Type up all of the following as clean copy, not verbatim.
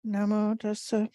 Namo tassa.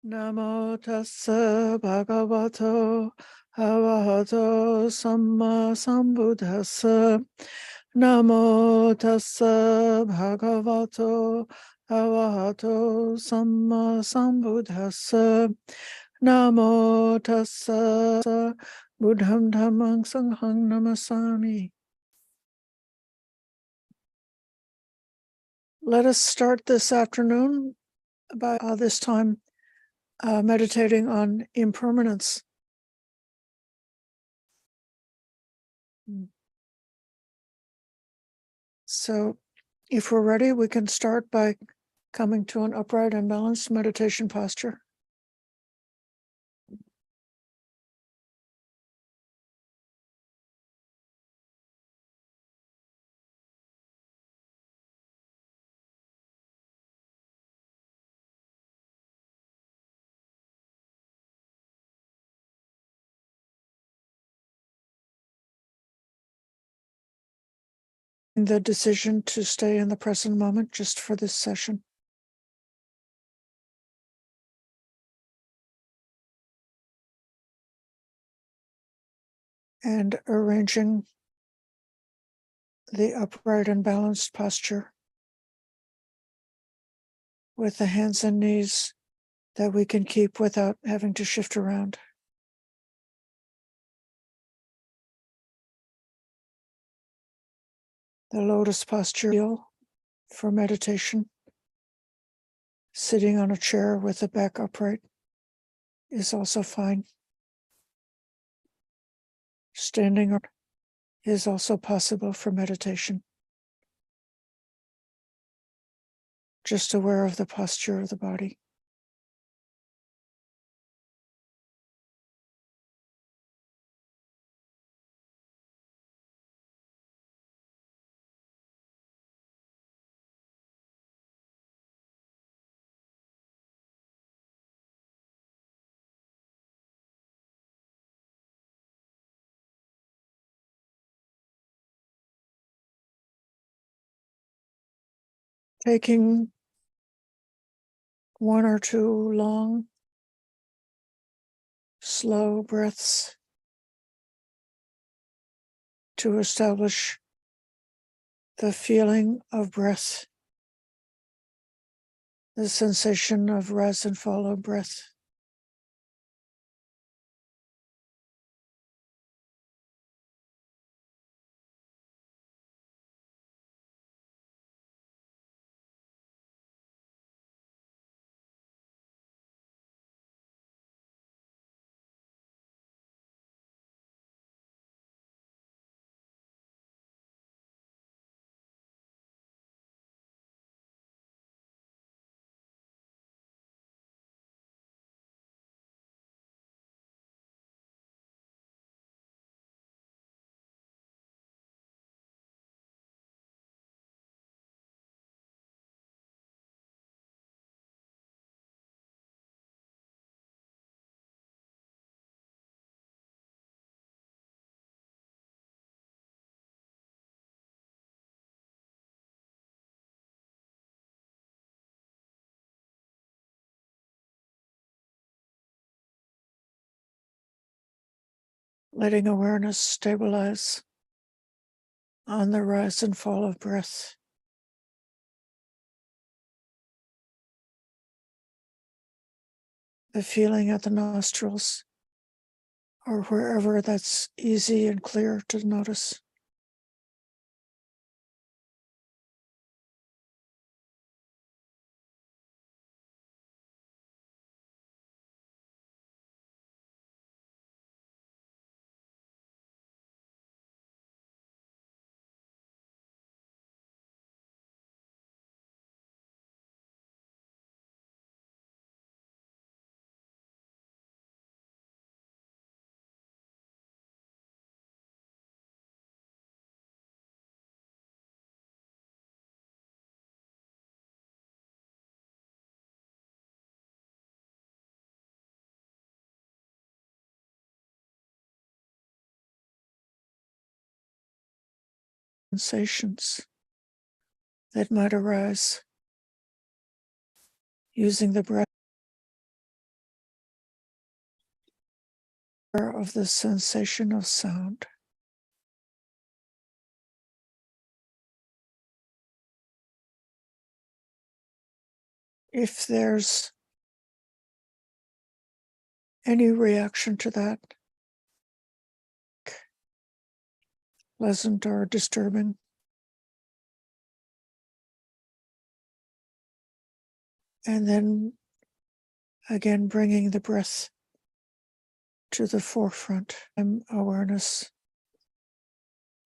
Namo tassa bhagavato arahato samma sambuddhassa. Namo tassa bhagavato arahato samma sambuddhassa. Namo tassa buddham dhammang sanghang namasami. Let us start this afternoon by this time meditating on impermanence. So if we're ready, we can start by coming to an upright and balanced meditation posture. The decision to stay in the present moment just for this session. and arranging the upright and balanced posture with the hands and knees that we can keep without having to shift around. The lotus posture for meditation, sitting on a chair with the back upright, is also fine. Standing is also possible for meditation. Just aware of the posture of the body. Taking one or two long, slow breaths to establish the feeling of breath, the sensation of rise and fall of breath. Letting awareness stabilize on the rise and fall of breath. The feeling at the nostrils, or wherever that's easy and clear to notice. Sensations that might arise using the breath of the sensation of sound. If there's any reaction to that, pleasant or disturbing, and then again bringing the breath to the forefront, and awareness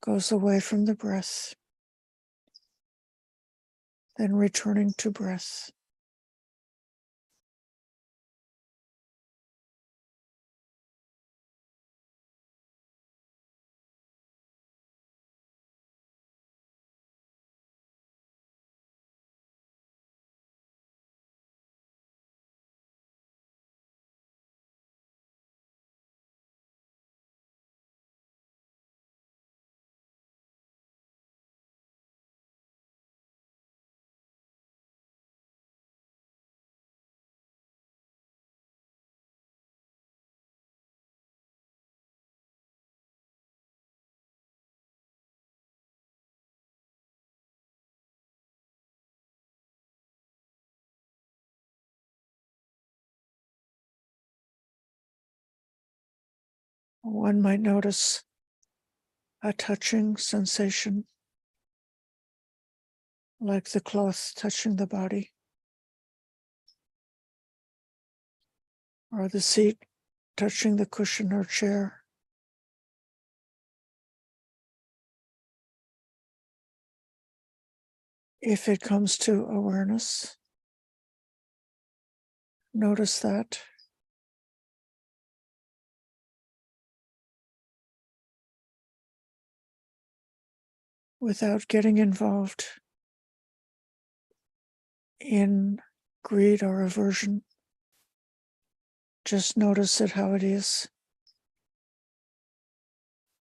goes away from the breath, then returning to breath. One might notice a touching sensation, like the cloth touching the body, or the seat touching the cushion or chair. If it comes to awareness, notice that. Without getting involved in greed or aversion. Just notice it how it is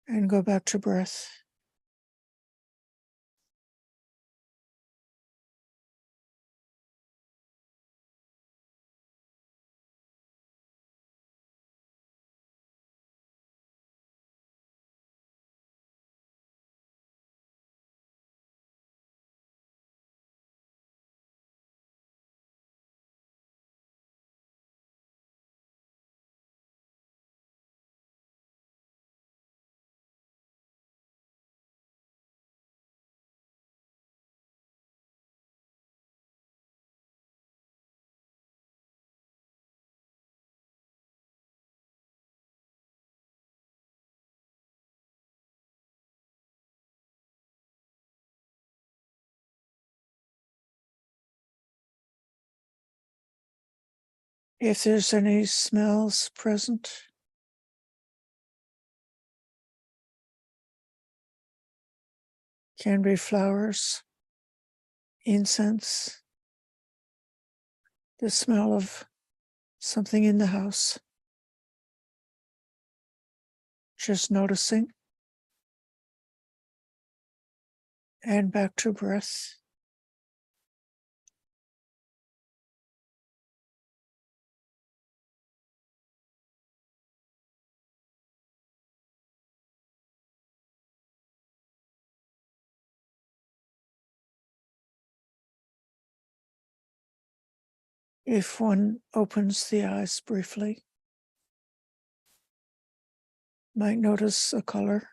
and go back to breath. If there's any smells present, can be flowers, incense, the smell of something in the house. Just noticing and back to breath. If one opens the eyes briefly, might notice a color,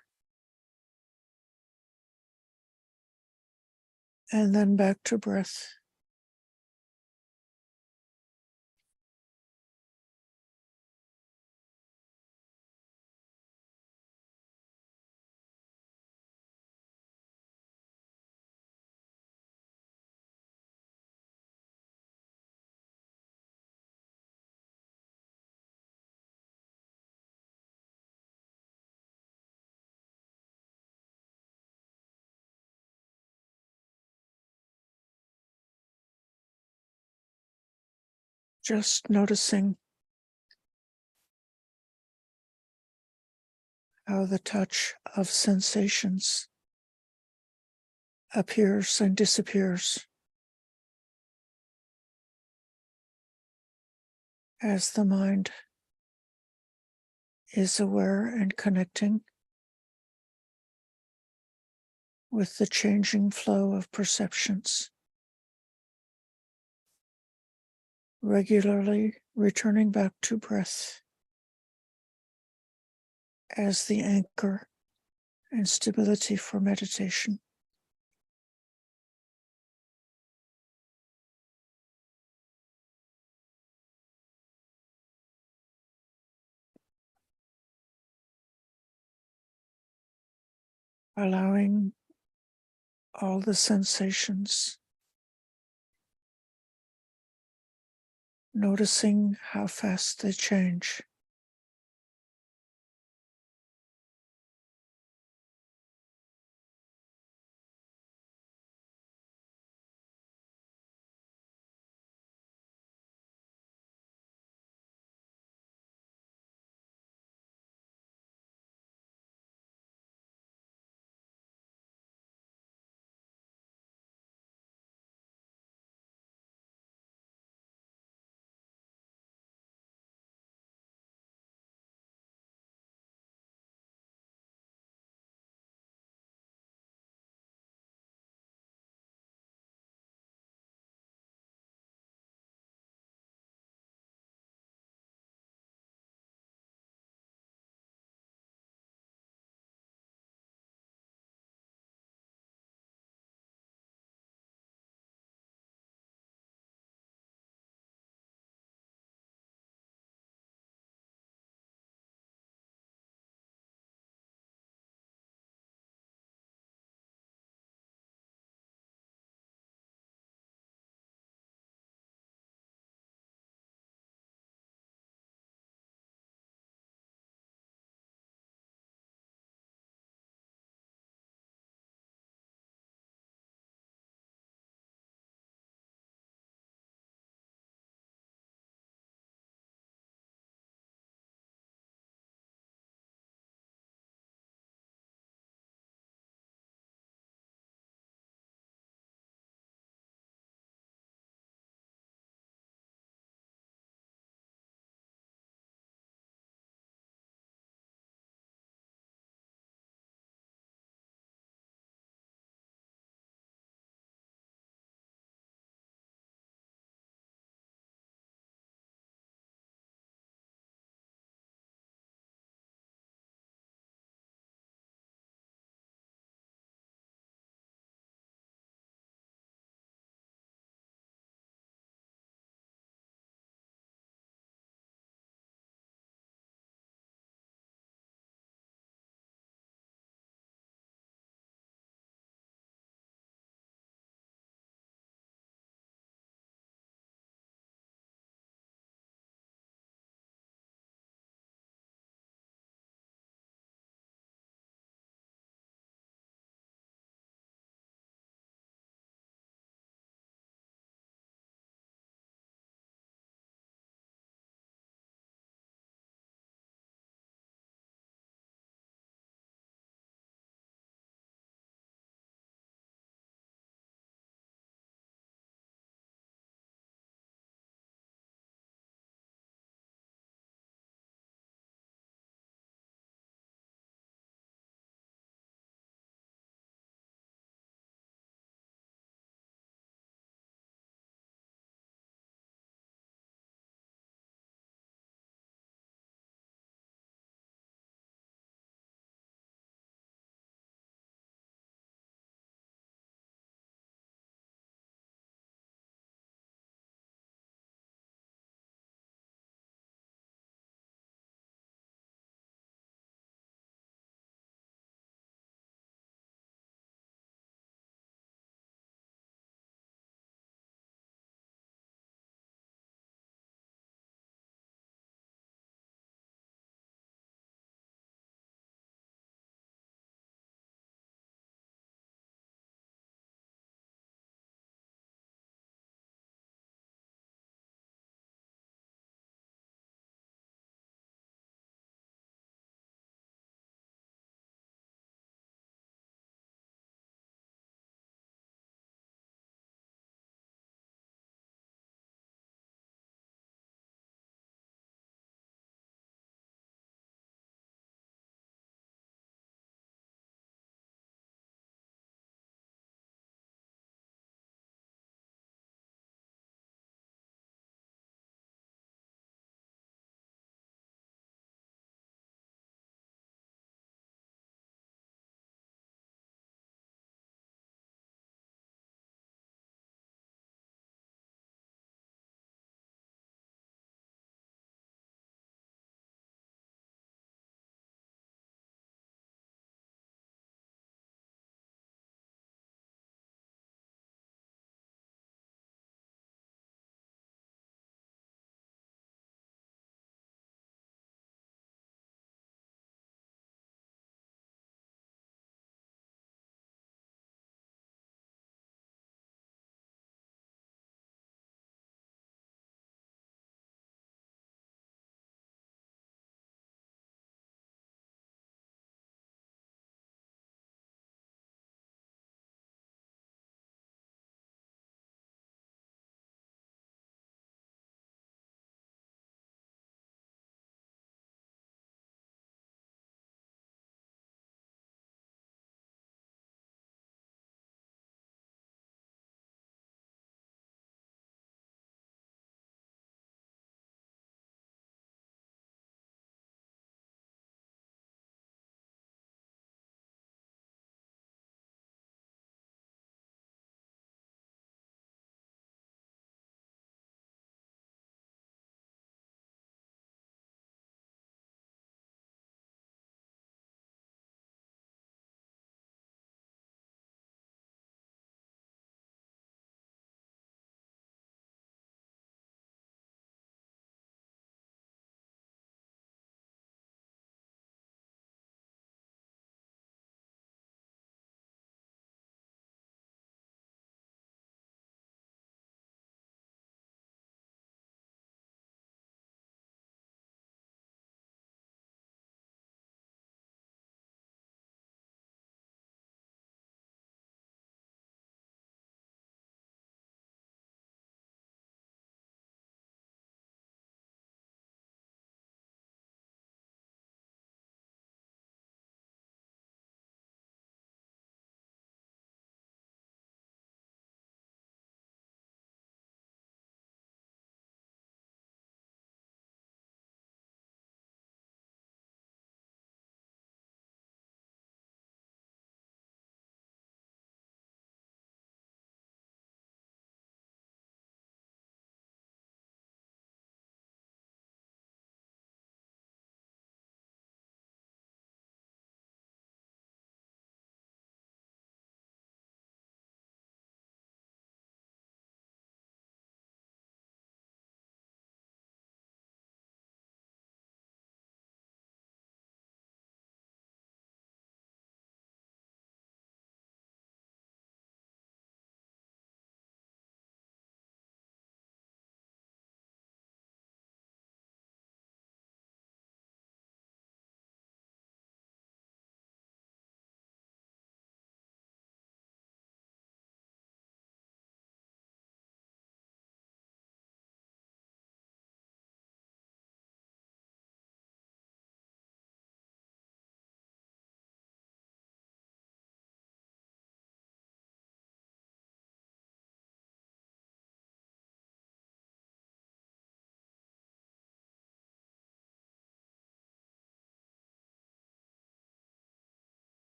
and then back to breath. Just noticing how the touch of sensations appears and disappears as the mind is aware and connecting with the changing flow of perceptions, regularly returning back to breath as the anchor and stability for meditation. Allowing all the sensations, noticing how fast they change.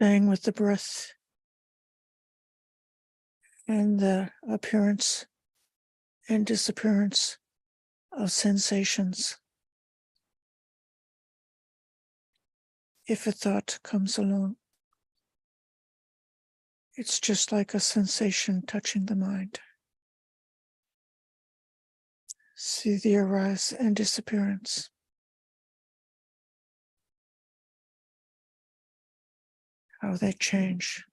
staying with the breath and the appearance and disappearance of sensations. If a thought comes along, it's just like a sensation touching the mind. See the arise and disappearance. How they change.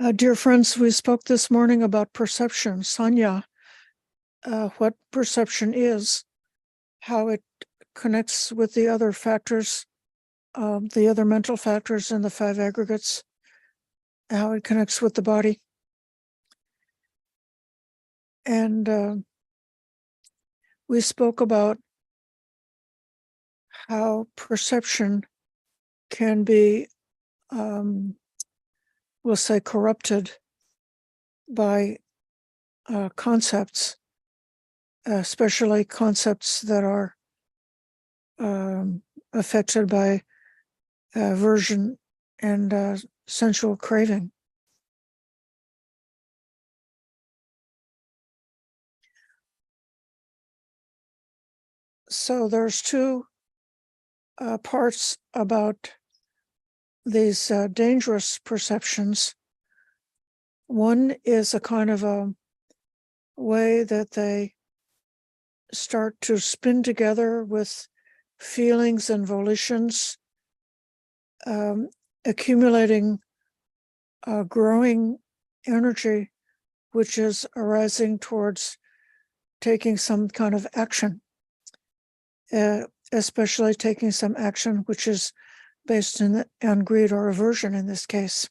Dear friends, we spoke this morning about perception, sanya, what perception is, how it connects with the other factors, the other mental factors in the five aggregates, how it connects with the body. And we spoke about how perception can be, we'll say, corrupted by concepts, especially concepts that are affected by aversion and sensual craving. So there's two parts about these dangerous perceptions. One is a kind of a way that they start to spin together with feelings and volitions, accumulating growing energy, which is arising towards taking some kind of action, especially taking some action which is based on greed or aversion in this case.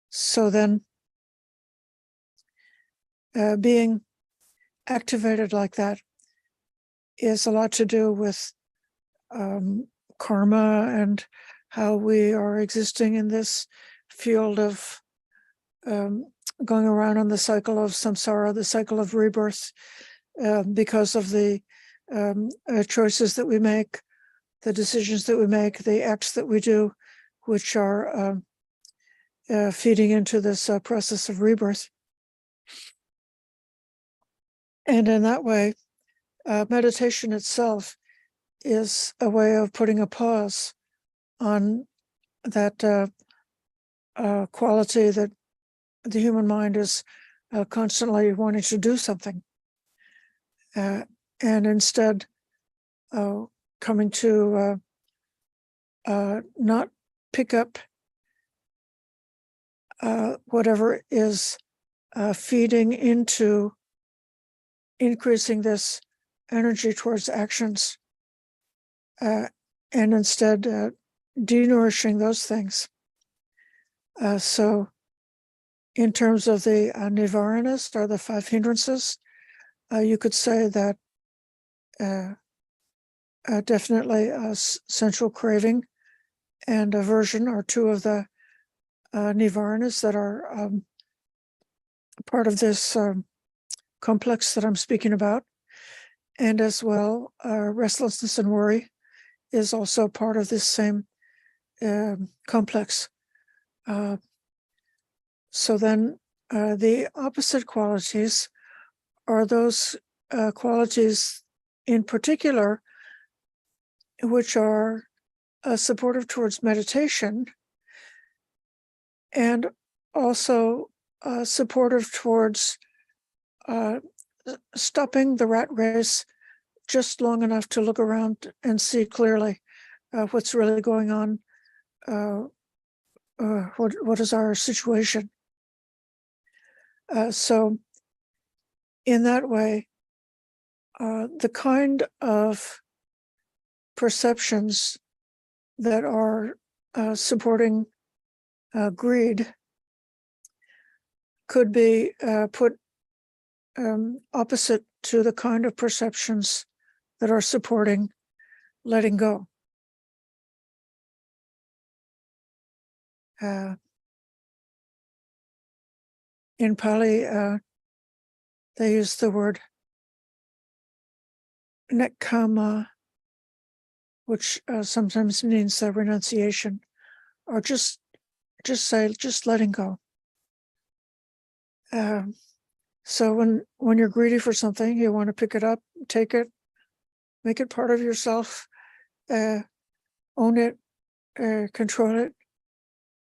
So then being activated like that is a lot to do with karma and how we are existing in this field of going around on the cycle of samsara, the cycle of rebirth, because of the choices that we make, the decisions that we make, the acts that we do, which are feeding into this process of rebirth. And in that way, meditation itself is a way of putting a pause on that quality that the human mind is constantly wanting to do something, and instead coming to not pick up whatever is feeding into increasing this energy towards actions, and instead denourishing those things. So in terms of the nivaranas, or the five hindrances, you could say that definitely sensual craving and aversion are two of the nivaranas that are part of this complex that I'm speaking about. And as well, restlessness and worry is also part of this same complex. So then the opposite qualities are those qualities in particular which are supportive towards meditation, and also supportive towards stopping the rat race just long enough to look around and see clearly what's really going on, what is our situation. So in that way, the kind of perceptions that are supporting greed could be put opposite to the kind of perceptions that are supporting letting go. In Pali, they use the word nekkhamma, which sometimes means renunciation, or just letting go. So when you're greedy for something, you want to pick it up, take it, make it part of yourself, own it, control it,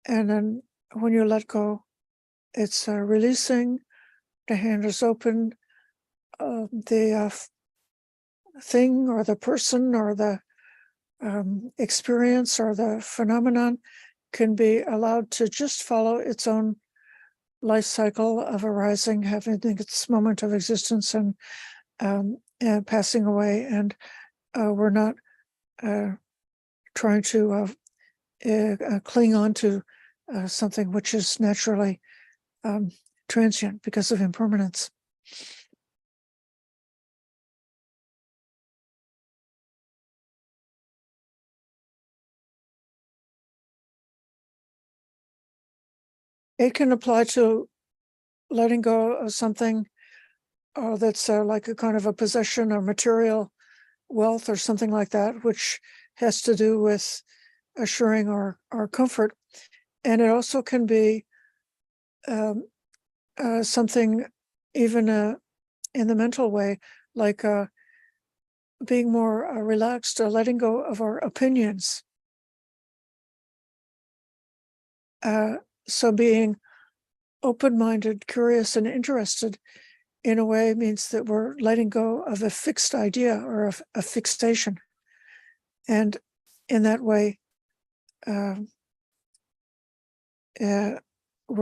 and then when you let go, it's releasing. The hand is open. The thing or the person or the experience or the phenomenon can be allowed to just follow its own life cycle of arising, having its moment of existence, and passing away. And we're not trying to cling on to something which is naturally transient because of impermanence. It can apply to letting go of something that's like a kind of a possession or material wealth or something like that, which has to do with assuring our comfort. And it also can be something even in the mental way, like being more relaxed, letting go of our opinions. So being open-minded, curious, and interested in a way means that we're letting go of a fixed idea or a fixation. And in that way, we're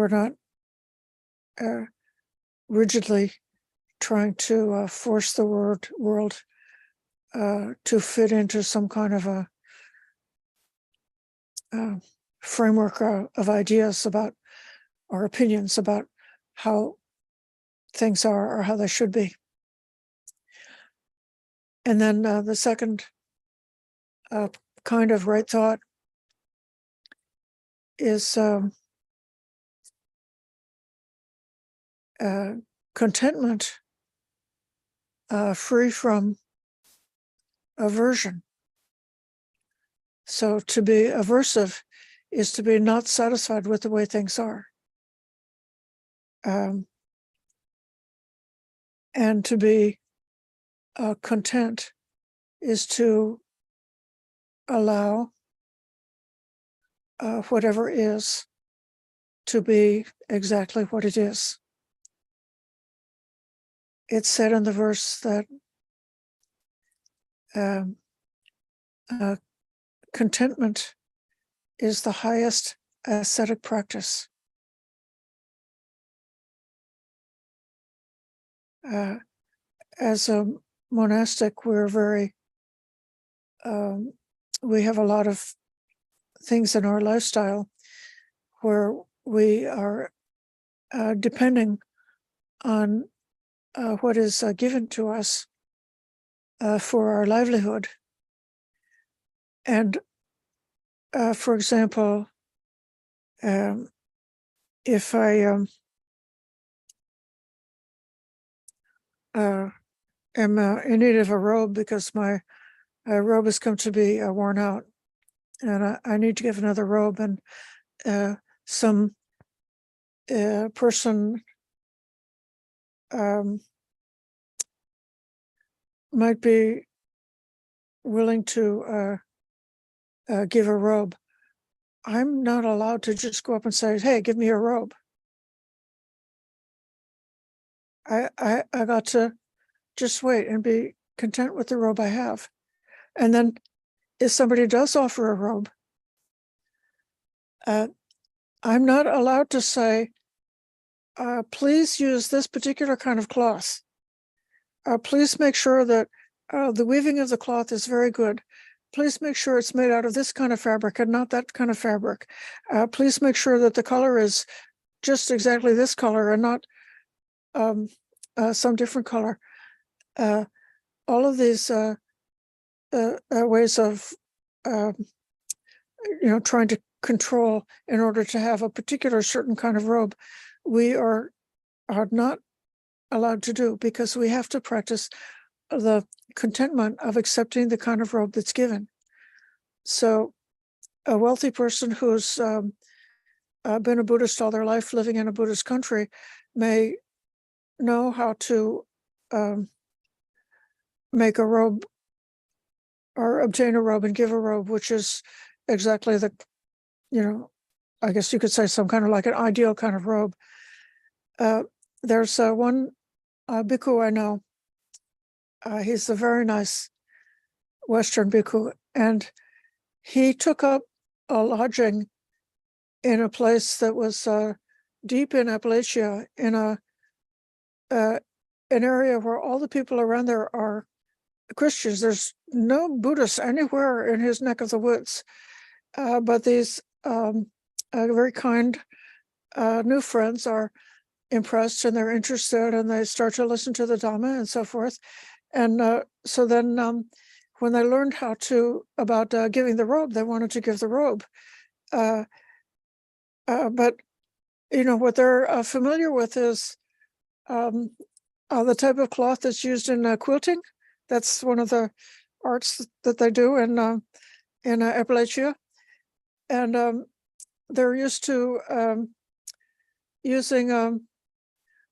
not rigidly trying to force the world to fit into some kind of a framework of ideas about our opinions about how things are or how they should be. And then the second kind of right thought is contentment free from aversion. So to be aversive is to be not satisfied with the way things are. And to be content is to allow whatever is to be exactly what it is. It's said in the verse that contentment is the highest ascetic practice. As a monastic, we're very, we have a lot of things in our lifestyle where we are depending on what is given to us for our livelihood. And for example, if I am in need of a robe because my robe has come to be worn out, and I need to give another robe, and some person might be willing to give a robe. I'm not allowed to just go up and say, "Hey, give me a robe." I got to just wait and be content with the robe I have. And then if somebody does offer a robe, I'm not allowed to say, please use this particular kind of cloth. Please make sure that the weaving of the cloth is very good. Please make sure it's made out of this kind of fabric and not that kind of fabric. Please make sure that the color is just exactly this color and not some different color. All of these ways of trying to control in order to have a particular certain kind of robe, we are not allowed to do, because we have to practice the contentment of accepting the kind of robe that's given. So a wealthy person who's been a Buddhist all their life, living in a Buddhist country, may know how to make a robe or obtain a robe and give a robe, which is exactly the, I guess you could say some kind of like an ideal kind of robe. There's one bhikkhu I know. He's a very nice Western bhikkhu, and he took up a lodging in a place that was deep in Appalachia, in an area where all the people around there are Christians. There's no Buddhists anywhere in his neck of the woods, but these very kind new friends are impressed and they're interested and they start to listen to the Dhamma and so forth. And so then when they learned about giving the robe, they wanted to give the robe. But what they're familiar with is the type of cloth that's used in quilting. That's one of the arts that they do in Appalachia. And they're used to using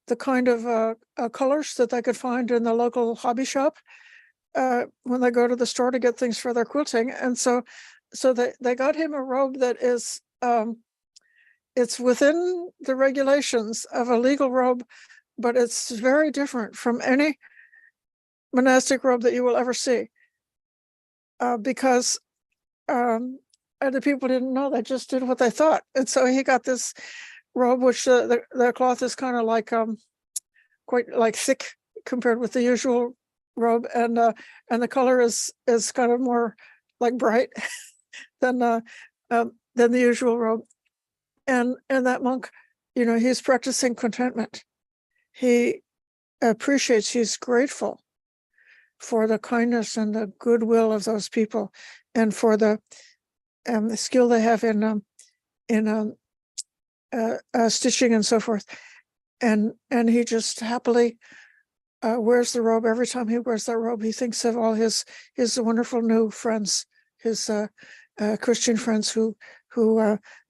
the kind of colors that they could find in the local hobby shop when they go to the store to get things for their quilting. And so they got him a robe that is it's within the regulations of a legal robe, but it's very different from any monastic robe that you will ever see, because the people didn't know, they just did what they thought. And so he got this robe, which the cloth is kind of like quite like thick compared with the usual robe, and the color is kind of more like bright than the usual robe. And that monk, he's practicing contentment. He appreciates, he's grateful for the kindness and the goodwill of those people, and for the skill they have in stitching and so forth. And he just happily wears the robe. Every time he wears that robe, he thinks of all his wonderful new friends, his Christian friends who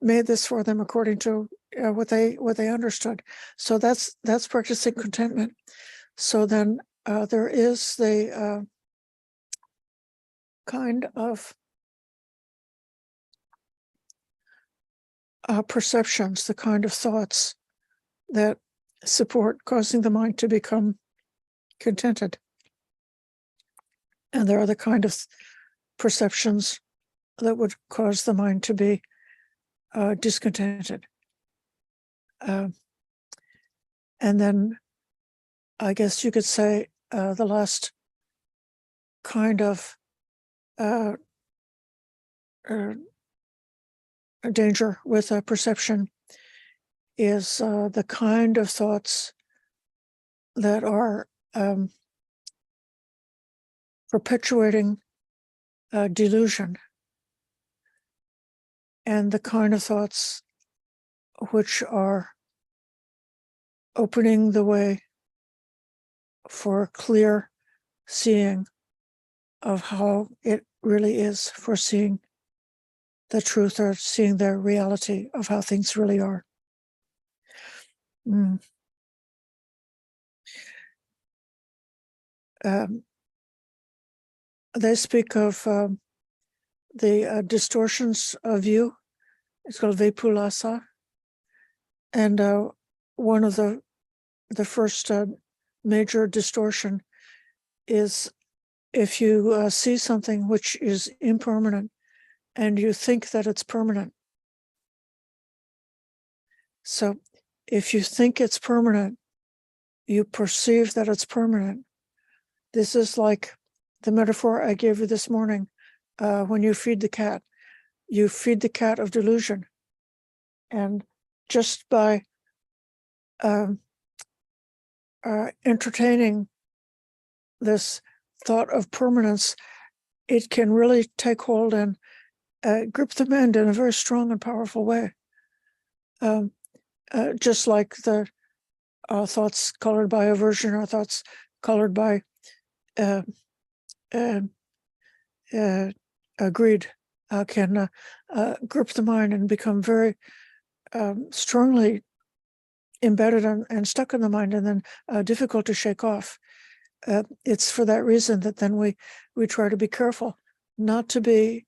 made this for them according to what they understood. So that's practicing contentment. So then there is the kind of perceptions, the kind of thoughts that support causing the mind to become contented. And there are the kind of perceptions that would cause the mind to be discontented. And then I guess you could say the last kind of danger with a perception is the kind of thoughts that are perpetuating delusion, and the kind of thoughts which are opening the way for clear seeing of how it really is, for seeing the truth or seeing the reality of how things really are. They speak of the distortions of view. It's called vipulasa. And one of the first major distortion is if you see something which is impermanent and you think that it's permanent. So if you think it's permanent, you perceive that it's permanent. This is like the metaphor I gave you this morning. When you feed the cat of delusion. And just by entertaining this thought of permanence, it can really take hold and grip the mind in a very strong and powerful way. Just like the thoughts colored by aversion or thoughts colored by greed can grip the mind and become very strongly embedded and stuck in the mind, and then difficult to shake off. It's for that reason that then we try to be careful not to be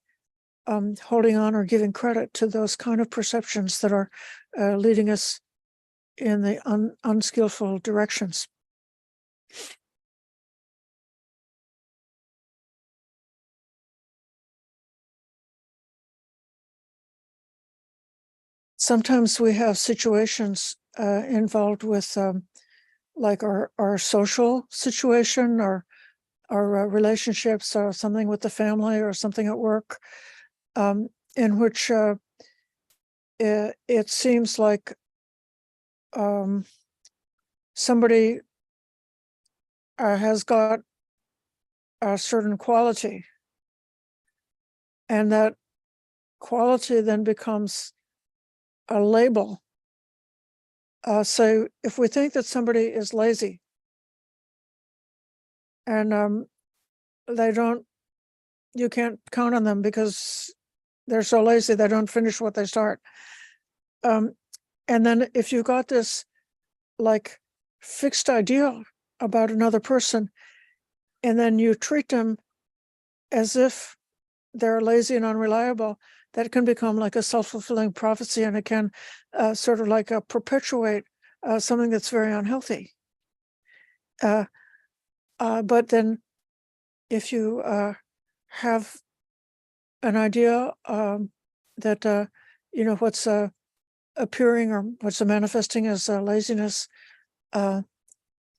holding on or giving credit to those kind of perceptions that are leading us in the unskillful directions. sometimes we have situations involved with like our social situation, or our relationships, or something with the family, or something at work, in which it seems like somebody has got a certain quality, and that quality then becomes a label. So if we think that somebody is lazy, and you can't count on them because they're so lazy they don't finish what they start. And then if you got this like fixed idea about another person, and then you treat them as if they're lazy and unreliable, that can become like a self-fulfilling prophecy, and it can sort of like perpetuate something that's very unhealthy. But then if you have an idea that what's appearing or what's manifesting as laziness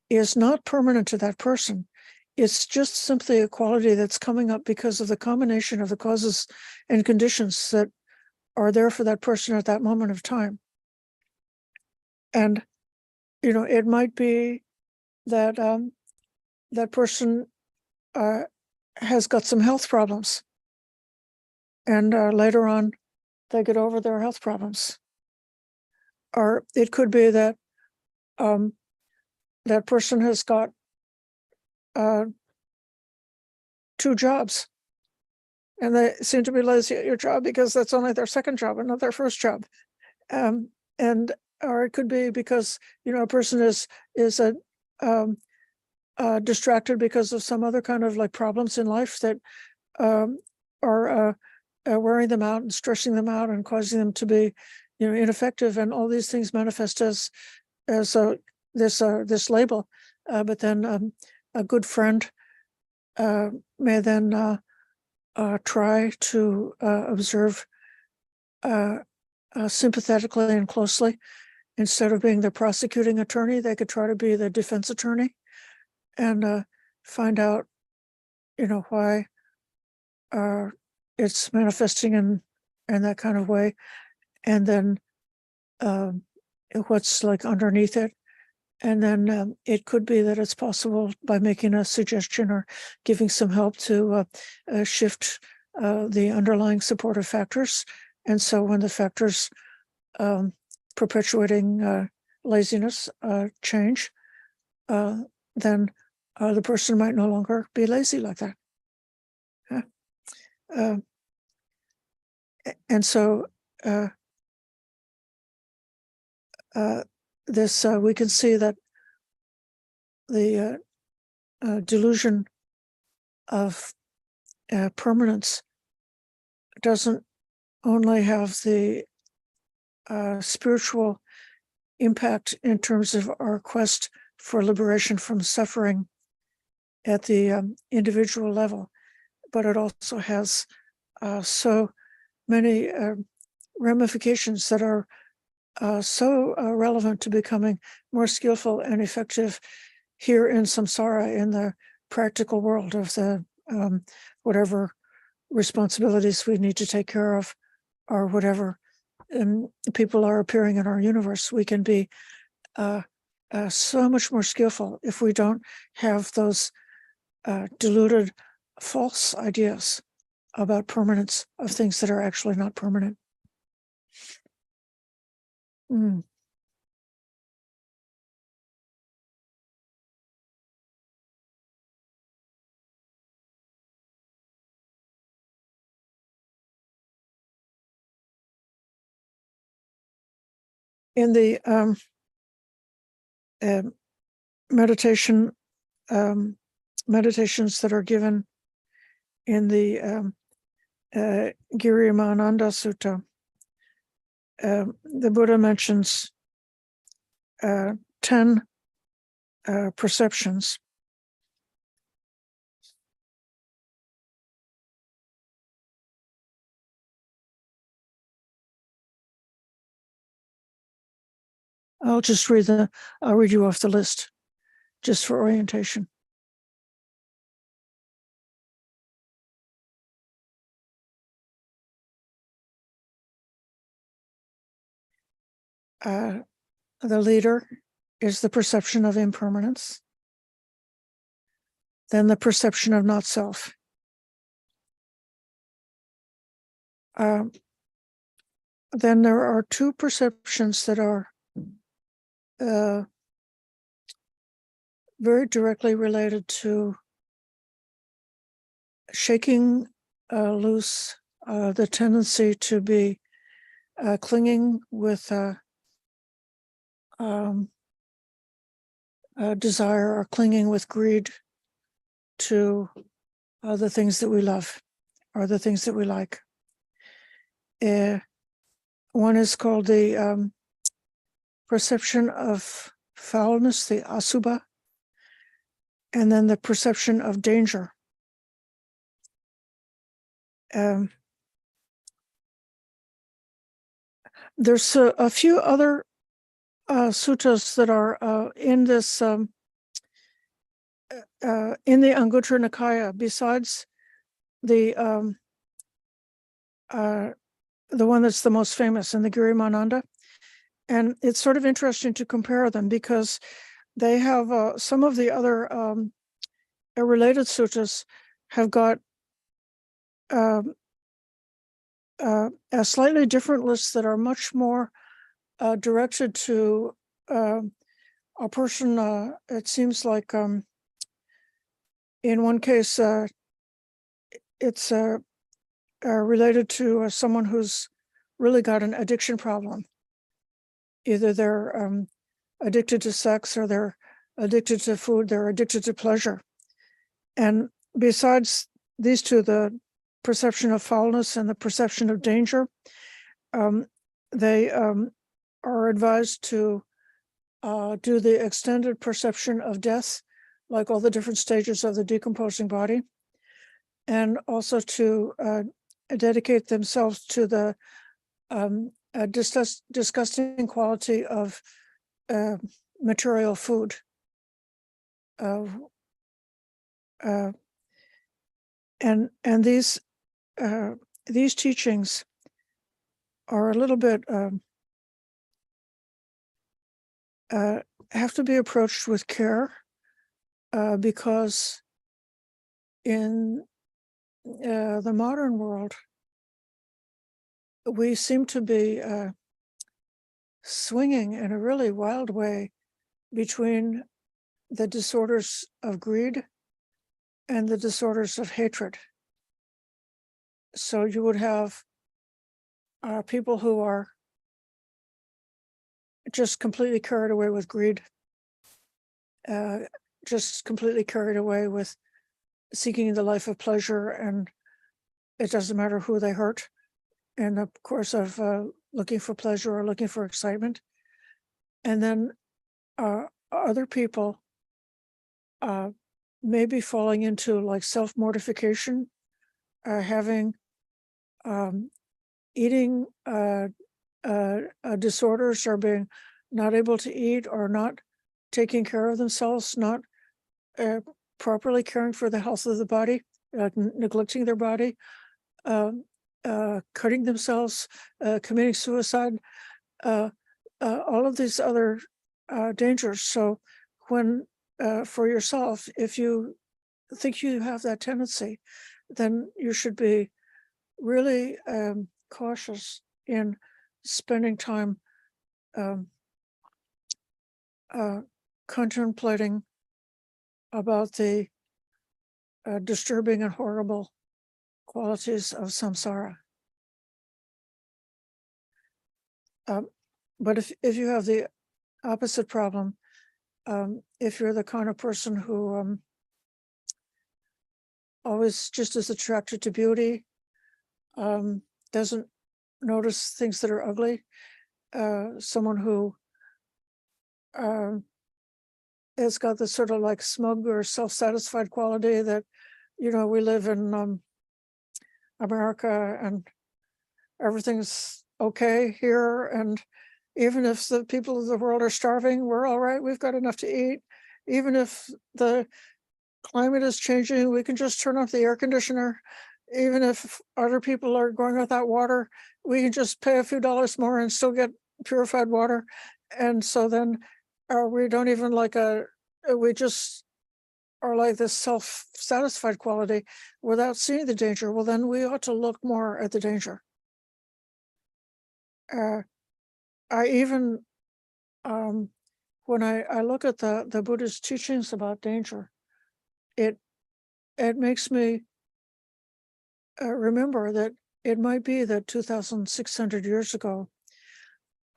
is not permanent to that person. It's just simply a quality that's coming up because of the combination of the causes and conditions that are there for that person at that moment of time. And it might be that that person has got some health problems, and later on they get over their health problems. Or it could be that that person has got 2 jobs, and they seem to be lazy at your job because that's only their second job and not their first job. And or it could be because a person is distracted because of some other kind of like problems in life that are wearing them out and stressing them out and causing them to be ineffective, and all these things manifest as this label. But then a good friend may then try to observe sympathetically and closely. Instead of being the prosecuting attorney, they could try to be the defense attorney, and find out why it's manifesting in that kind of way, and then what's like underneath it. And then it could be that it's possible by making a suggestion or giving some help to shift the underlying supportive factors. And so when the factors perpetuating laziness change, then the person might no longer be lazy like that. And so this we can see that the delusion of permanence doesn't only have the spiritual impact in terms of our quest for liberation from suffering at the individual level, but it also has so many ramifications that are so relevant to becoming more skillful and effective here in samsara, in the practical world of the whatever responsibilities we need to take care of, or whatever people are appearing in our universe. We can be so much more skillful if we don't have those deluded false ideas about permanence of things that are actually not permanent. In the meditations that are given in the Giriyamananda Sutta, the Buddha mentions 10 perceptions. I'll read you off the list just for orientation. The leader is the perception of impermanence, then the perception of not self. Then there are two perceptions that are very directly related to shaking loose the tendency to be clinging with desire or clinging with greed to the things that we love or the things that we like. One is called the perception of foulness, the asubha, and then the perception of danger. There's a few other suttas that are in this in the Anguttara Nikaya, besides the one that's the most famous in the Girimananda. And it's sort of interesting to compare them because they have some of the other related suttas have got a slightly different list that are much more directed to a person. It seems like in one case it's related to someone who's really got an addiction problem. Either they're addicted to sex or they're addicted to food, they're addicted to pleasure. And besides these two, the perception of foulness and the perception of danger, they are advised to do the extended perception of death, like all the different stages of the decomposing body, and also to dedicate themselves to the disgusting quality of material food. And these teachings are a little bit have to be approached with care because in the modern world we seem to be swinging in a really wild way between the disorders of greed and the disorders of hatred. So you would have people who are just completely carried away with greed, just completely carried away with seeking the life of pleasure, and it doesn't matter who they hurt in the course of looking for pleasure or looking for excitement. And then other people may be falling into like self-mortification, having eating disorders, or being not able to eat, or not taking care of themselves, not properly caring for the health of the body, neglecting their body, cutting themselves, committing suicide, all of these other dangers. So when for yourself, if you think you have that tendency, then you should be really cautious in spending time contemplating about the disturbing and horrible qualities of samsara. But if you have the opposite problem, if you're the kind of person who always just is attracted to beauty, doesn't notice things that are ugly, someone who has got this sort of like smug or self-satisfied quality that, you know, we live in America and everything's okay here, and Even if the people of the world are starving, we're all right. We've got enough to eat. Even if the climate is changing, we can just turn off the air conditioner. Even if other people are going without water, we can just pay a few dollars more and still get purified water. And so then we don't even we just are like this self-satisfied quality without seeing the danger. Well, then we ought to look more at the danger. I even, when I look at the Buddha's teachings about danger, it makes me remember that it might be that 2,600 years ago,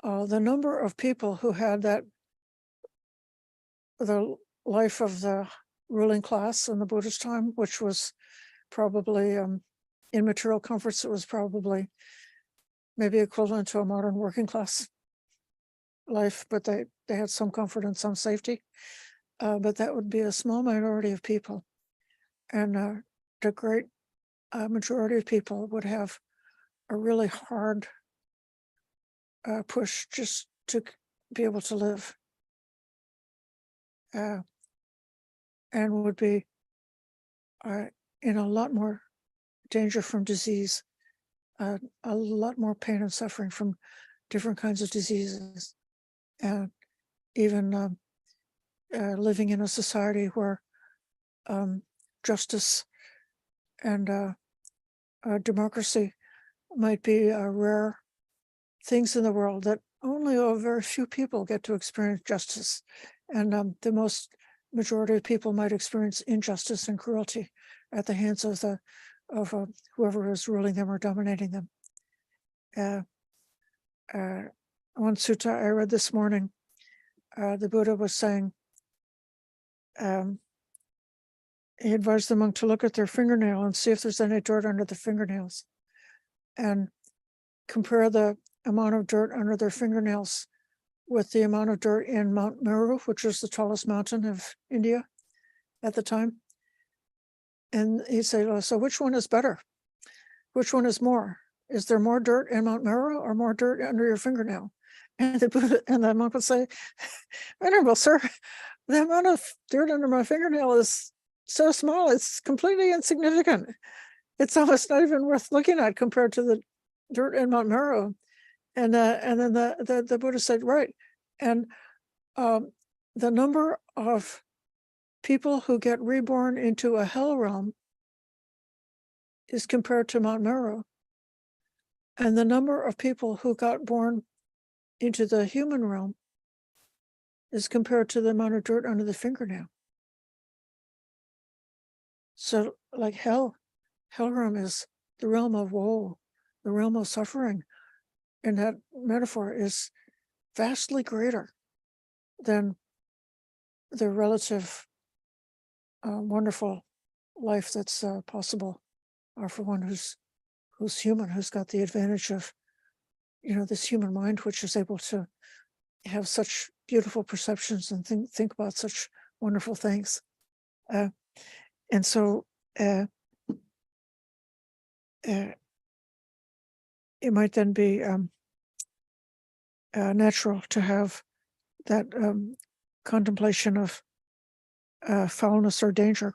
the number of people who had the life of the ruling class in the Buddhist time, which was probably in material comforts, it was probably maybe equivalent to a modern working class life, but they had some comfort and some safety. But that would be a small minority of people. And the great majority of people would have a really hard push just to be able to live, and would be in a lot more danger from disease, a lot more pain and suffering from different kinds of diseases, and even living in a society where justice and democracy might be rare things in the world, that only a very few people get to experience justice, and the most majority of people might experience injustice and cruelty at the hands of whoever is ruling them or dominating them. One sutta I read this morning, the Buddha was saying, he advised the monk to look at their fingernail and see if there's any dirt under the fingernails, and compare the amount of dirt under their fingernails with the amount of dirt in Mount Meru, which is the tallest mountain of India at the time. And he said, oh, so which one is better? Which one is more? Is there more dirt in Mount Meru or more dirt under your fingernail? And the Buddha and the monk would say, Venerable sir, the amount of dirt under my fingernail is so small, it's completely insignificant. It's almost not even worth looking at compared to the dirt in Mount Meru. And then the Buddha said, right. And the number of people who get reborn into a hell realm is compared to Mount Meru. And the number of people who got born into the human realm is compared to the amount of dirt under the fingernail. So like hell realm is the realm of woe, the realm of suffering. And that metaphor is vastly greater than the relative wonderful life that's possible for one who's human, who's got the advantage of, this human mind, which is able to have such beautiful perceptions and think about such wonderful things. And so it might then be natural to have that contemplation of foulness or danger.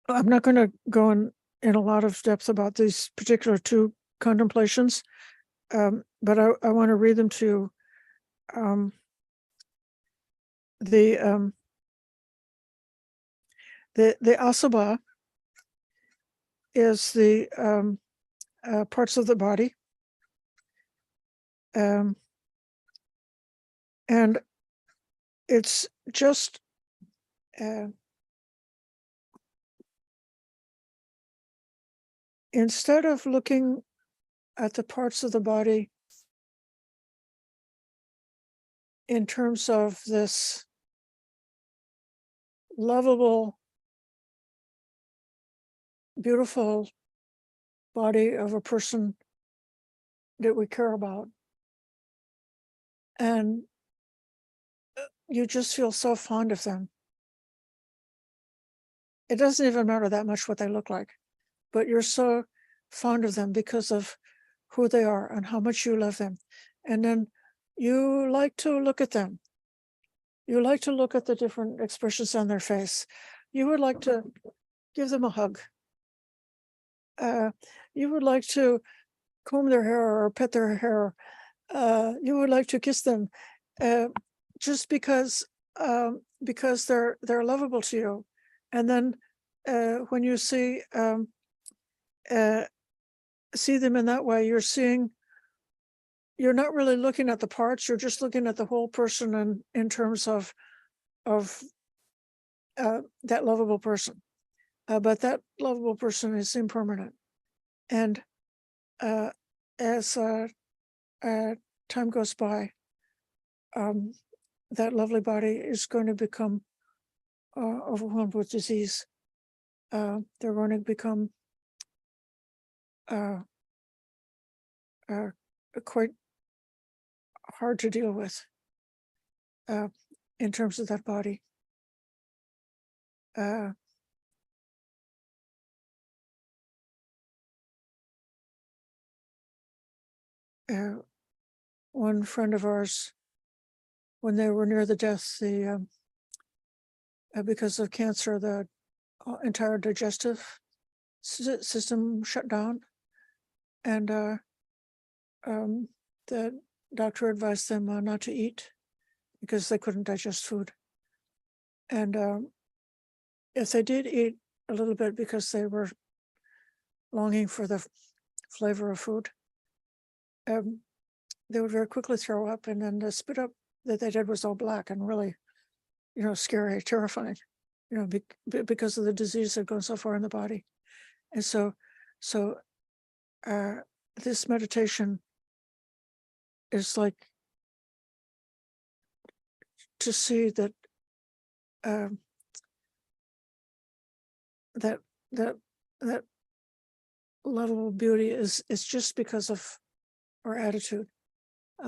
I'm not going to go in a lot of depth about these particular two contemplations, but I want to read them to you. The asabha is the parts of the body, and it's just instead of looking at the parts of the body in terms of this lovable, beautiful body of a person that we care about, and you just feel so fond of them. It doesn't even matter that much what they look like, but you're so fond of them because of who they are and how much you love them. And then you like to look at them. You like to look at the different expressions on their face. You would like to give them a hug. You would like to comb their hair or pet their hair. You would like to kiss them, just because they're lovable to you. And then when you see them in that way, you're not really looking at the parts. You're just looking at the whole person, and in terms of that lovable person. But that lovable person is impermanent, and as time goes by, that lovely body is going to become overwhelmed with disease. They're going to become quite hard to deal with in terms of that body. One friend of ours, when they were near the death, because of cancer, the entire digestive system shut down, and the doctor advised them not to eat because they couldn't digest food. And if they did eat a little bit because they were longing for the flavor of food, they would very quickly throw up, and then the spit up that they did was all black and really, scary, terrifying, because of the disease that goes so far in the body. And so this meditation is like to see that that level of beauty is just because of our attitude,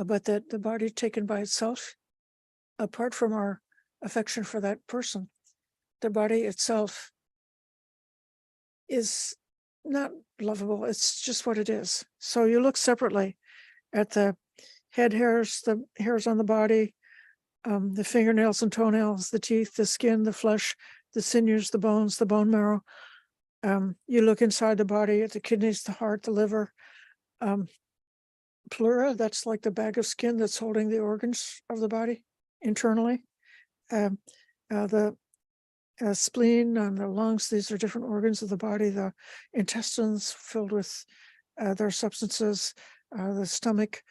but that the body taken by itself, apart from our affection for that person, the body itself is not lovable. It's just what it is. So you look separately at the head hairs, the hairs on the body, the fingernails and toenails, the teeth, the skin, the flesh, the sinews, the bones, the bone marrow. You look inside the body at the kidneys, the heart, the liver. Pleura, that's like the bag of skin that's holding the organs of the body internally. The spleen and the lungs, these are different organs of the body. The intestines filled with their substances. The stomach,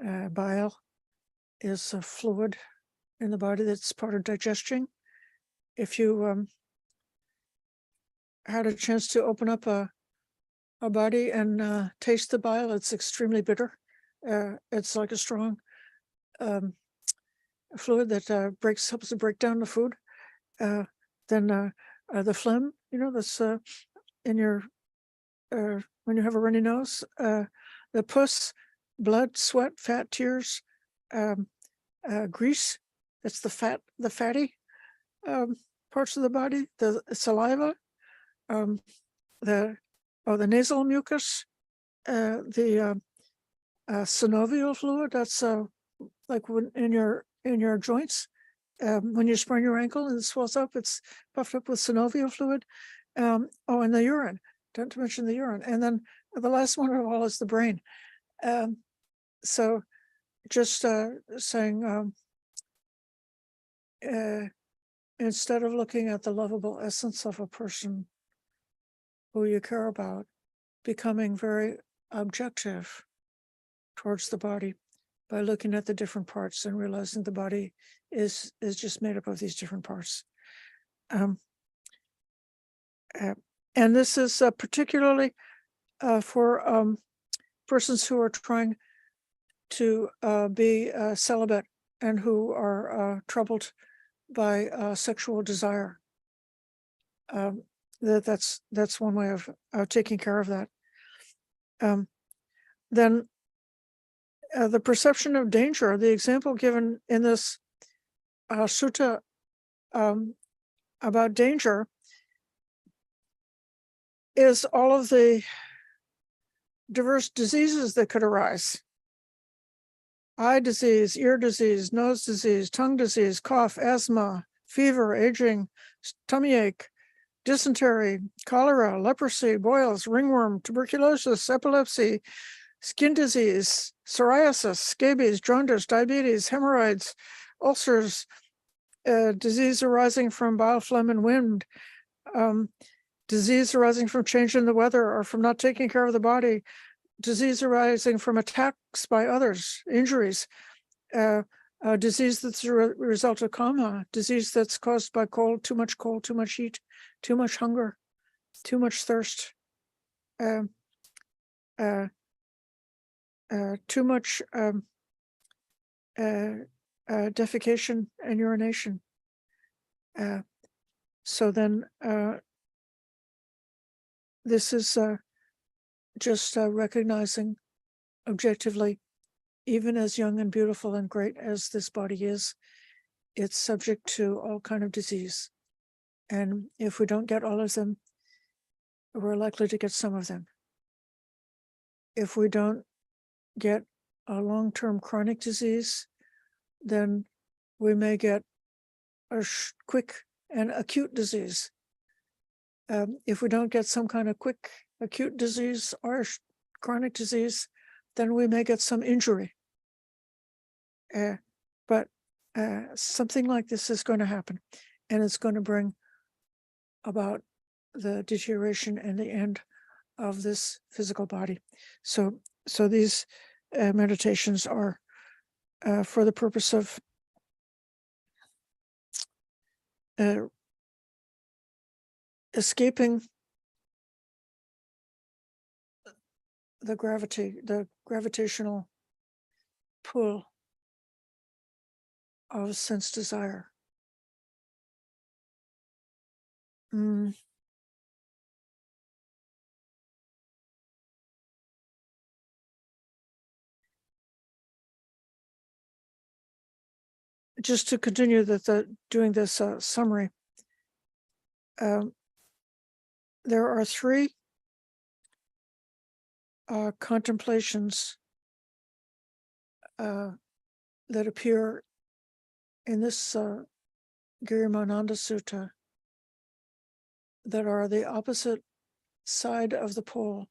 bile is a fluid in the body that's part of digestion. If you had a chance to open up a body and taste the bile, it's extremely bitter. It's like a strong fluid that helps to break down the food. Then the phlegm, that's in your when you have a runny nose. The pus, blood, sweat, fat, tears, grease. That's the fatty parts of the body. The saliva, the nasal mucus, the synovial fluid. That's like when in your joints, when you sprain your ankle and it swells up, it's puffed up with synovial fluid. And the urine. Don't to mention the urine. And then the last one of all is the brain. So just saying, instead of looking at the lovable essence of a person who you care about, becoming very objective towards the body by looking at the different parts and realizing the body is just made up of these different parts. And this is particularly for persons who are trying to be celibate and who are troubled by sexual desire. That's one way of taking care of that. Then the perception of danger, the example given in this sutta about danger, is all of the diverse diseases that could arise. Eye disease, ear disease, nose disease, tongue disease, cough, asthma, fever, aging, tummy ache, dysentery, cholera, leprosy, boils, ringworm, tuberculosis, epilepsy, skin disease, psoriasis, scabies, jaundice, diabetes, hemorrhoids, ulcers, disease arising from bile, phlegm, and wind, disease arising from change in the weather or from not taking care of the body, disease arising from attacks by others, injuries, disease that's a result of karma, disease that's caused by cold, too much heat, too much hunger, too much thirst, too much defecation and urination. So then this is just recognizing objectively, even as young and beautiful and great as this body is, it's subject to all kind of disease. And if we don't get all of them, we're likely to get some of them. If we don't get a long-term chronic disease, then we may get a quick and acute disease. If we don't get some kind of quick acute disease or chronic disease, then we may get some injury. But something like this is going to happen, and it's going to bring about the deterioration and the end of this physical body. So these meditations are for the purpose of escaping the gravitational pull of sense desire. Just to continue doing this summary, there are three contemplations that appear in this Girimananda Sutta that are the opposite side of the pole.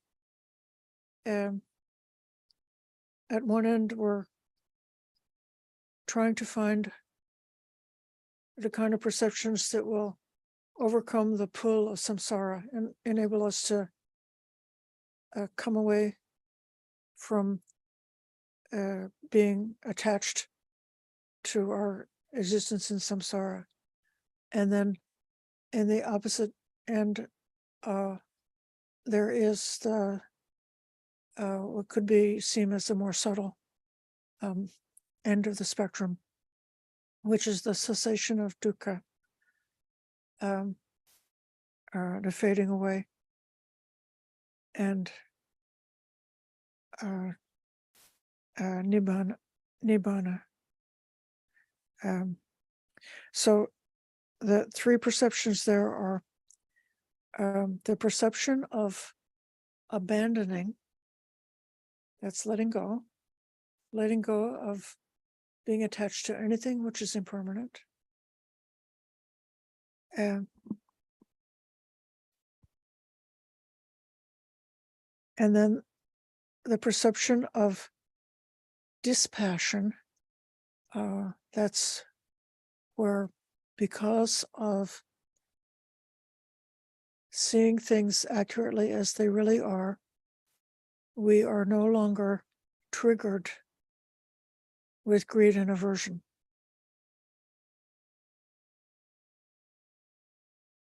At one end, we're trying to find the kind of perceptions that will overcome the pull of samsara and enable us to come away from being attached to our existence in samsara. And then in the opposite end, there is the what could be seen as the more subtle end of the spectrum, which is the cessation of dukkha, the fading away, and nibbana. So the three perceptions there are the perception of abandoning, that's letting go of being attached to anything which is impermanent. And then the perception of dispassion, that's where, because of seeing things accurately as they really are, we are no longer triggered with greed and aversion.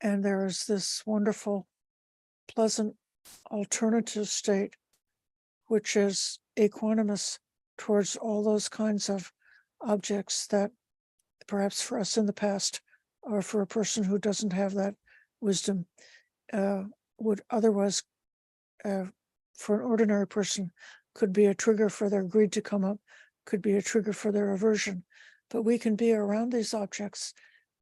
And there is this wonderful, pleasant alternative state, which is equanimous towards all those kinds of objects that perhaps for us in the past, or for a person who doesn't have that wisdom, would otherwise, for an ordinary person, could be a trigger for their greed to come up, could be a trigger for their aversion. But we can be around these objects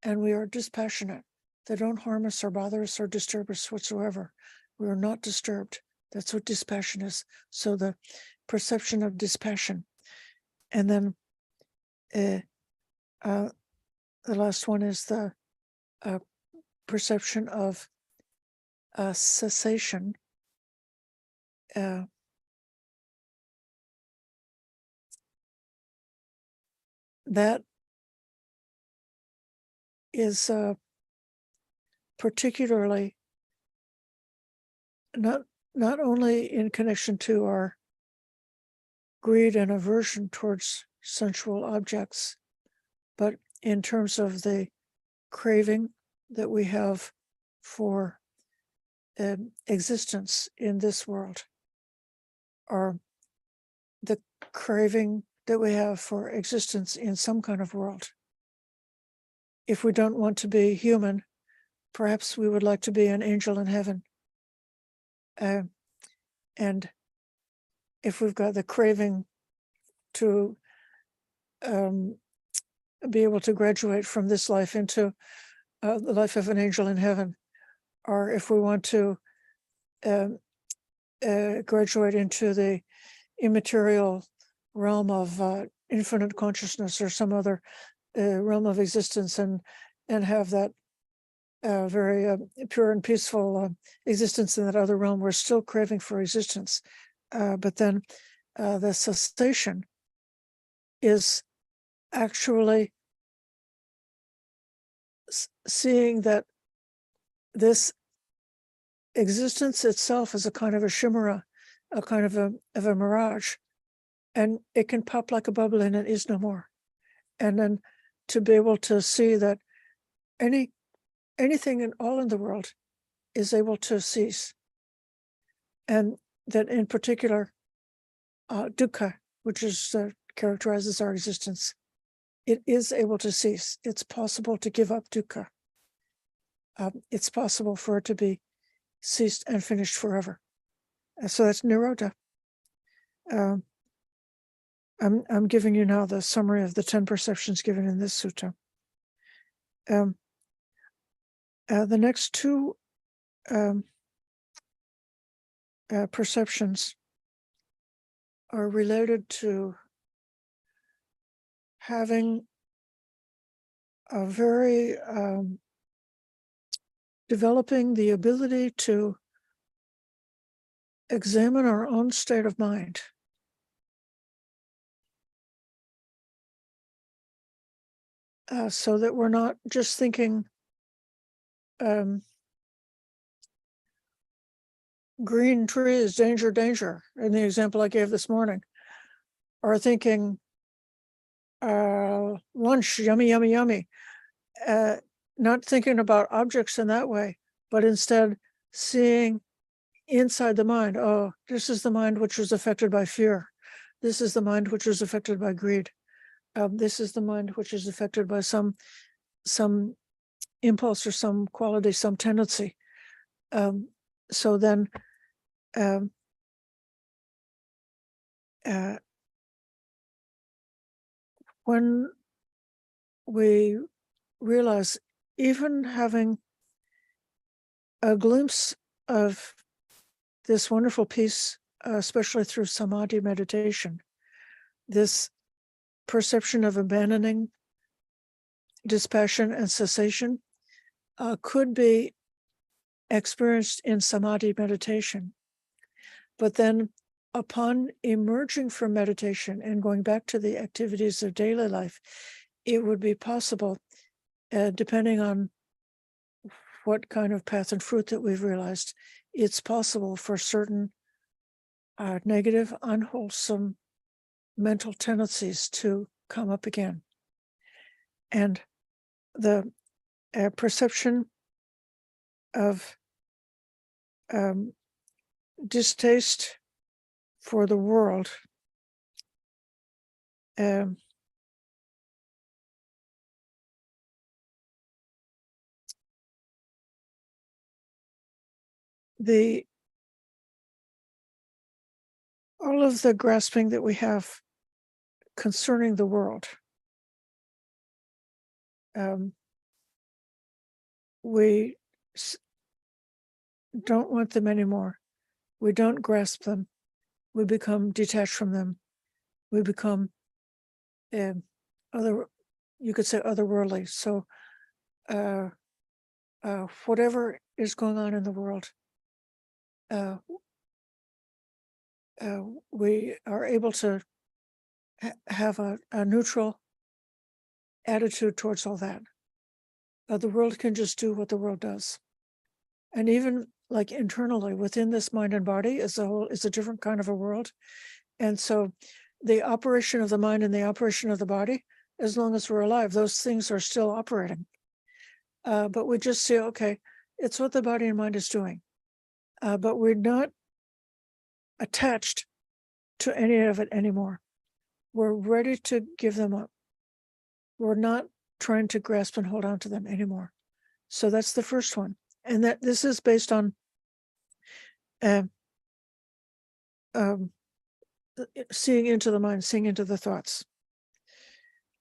and we are dispassionate. They don't harm us or bother us or disturb us whatsoever. We are not disturbed. That's what dispassion is. So the perception of dispassion. And then the last one is the perception of cessation. That is particularly not only in connection to our greed and aversion towards sensual objects, but in terms of the craving that we have for existence in this world, or the craving that we have for existence in some kind of world. If we don't want to be human, perhaps we would like to be an angel in heaven. And if we've got the craving to be able to graduate from this life into the life of an angel in heaven, or if we want to graduate into the immaterial realm of infinite consciousness or some other realm of existence, and have that very pure and peaceful existence in that other realm, we're still craving for existence. But then the cessation is actually seeing that this existence itself is a kind of a chimera, a kind of a mirage, and it can pop like a bubble and it is no more. And then to be able to see that anything in all in the world is able to cease, and that in particular dukkha, which is characterizes our existence, it is able to cease. It's possible to give up dukkha. It's possible for it to be ceased and finished forever. So that's nirodha. I'm giving you now the summary of the 10 perceptions given in this sutta. The next two perceptions are related to having a very developing the ability to examine our own state of mind. So that we're not just thinking green trees, danger, danger, in the example I gave this morning, or thinking lunch, yummy, yummy, yummy. Not thinking about objects in that way, but instead seeing inside the mind, oh, this is the mind which was affected by fear. This is the mind which was affected by greed. This is the mind which is affected by some impulse or some quality, some tendency. So then when we realize, even having a glimpse of this wonderful peace, especially through samadhi meditation, this perception of abandoning dispassion and cessation could be experienced in samadhi meditation. But then upon emerging from meditation and going back to the activities of daily life, it would be possible, depending on what kind of path and fruit that we've realized, it's possible for certain negative, unwholesome mental tendencies to come up again. And the perception of distaste for the world all of the grasping that we have concerning the world, we don't want them anymore. We don't grasp them. We become detached from them. We become you could say otherworldly. So whatever is going on in the world, we are able to have a neutral attitude towards all that. The world can just do what the world does. And even like internally within this mind and body is a different kind of a world. And so the operation of the mind and the operation of the body, as long as we're alive, those things are still operating. But we just say, okay, it's what the body and mind is doing. But we're not attached to any of it anymore. We're ready to give them up. We're not trying to grasp and hold on to them anymore. So that's the first one. And that this is based on seeing into the mind, seeing into the thoughts.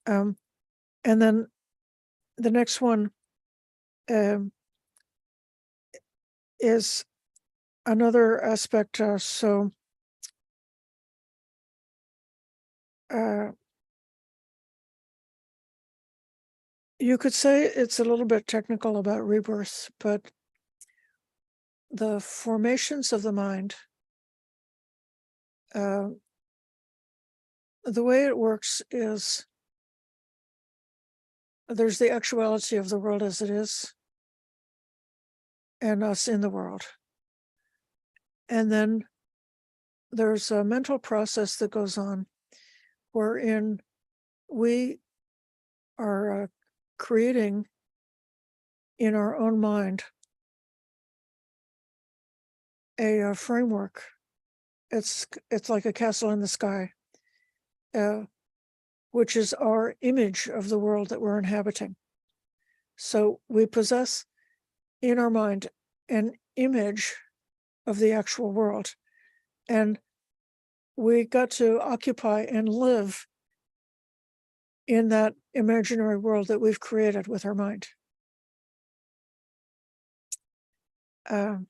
And then the next one is another aspect. You could say it's a little bit technical about rebirth, but the formations of the mind, the way it works is there's the actuality of the world as it is and us in the world. And then there's a mental process that goes on wherein we are creating in our own mind a framework. It's like a castle in the sky, which is our image of the world that we're inhabiting. So we possess in our mind an image of the actual world, and we got to occupy and live in that imaginary world that we've created with our mind. Ajahn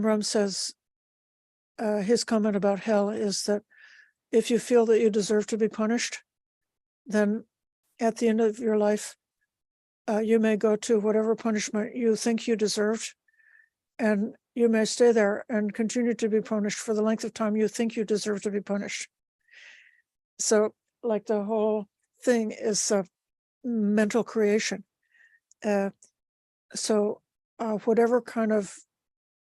Brahm says, his comment about hell is that if you feel that you deserve to be punished, then at the end of your life, you may go to whatever punishment you think you deserved, and you may stay there and continue to be punished for the length of time you think you deserve to be punished. So, like, the whole thing is a mental creation. So whatever kind of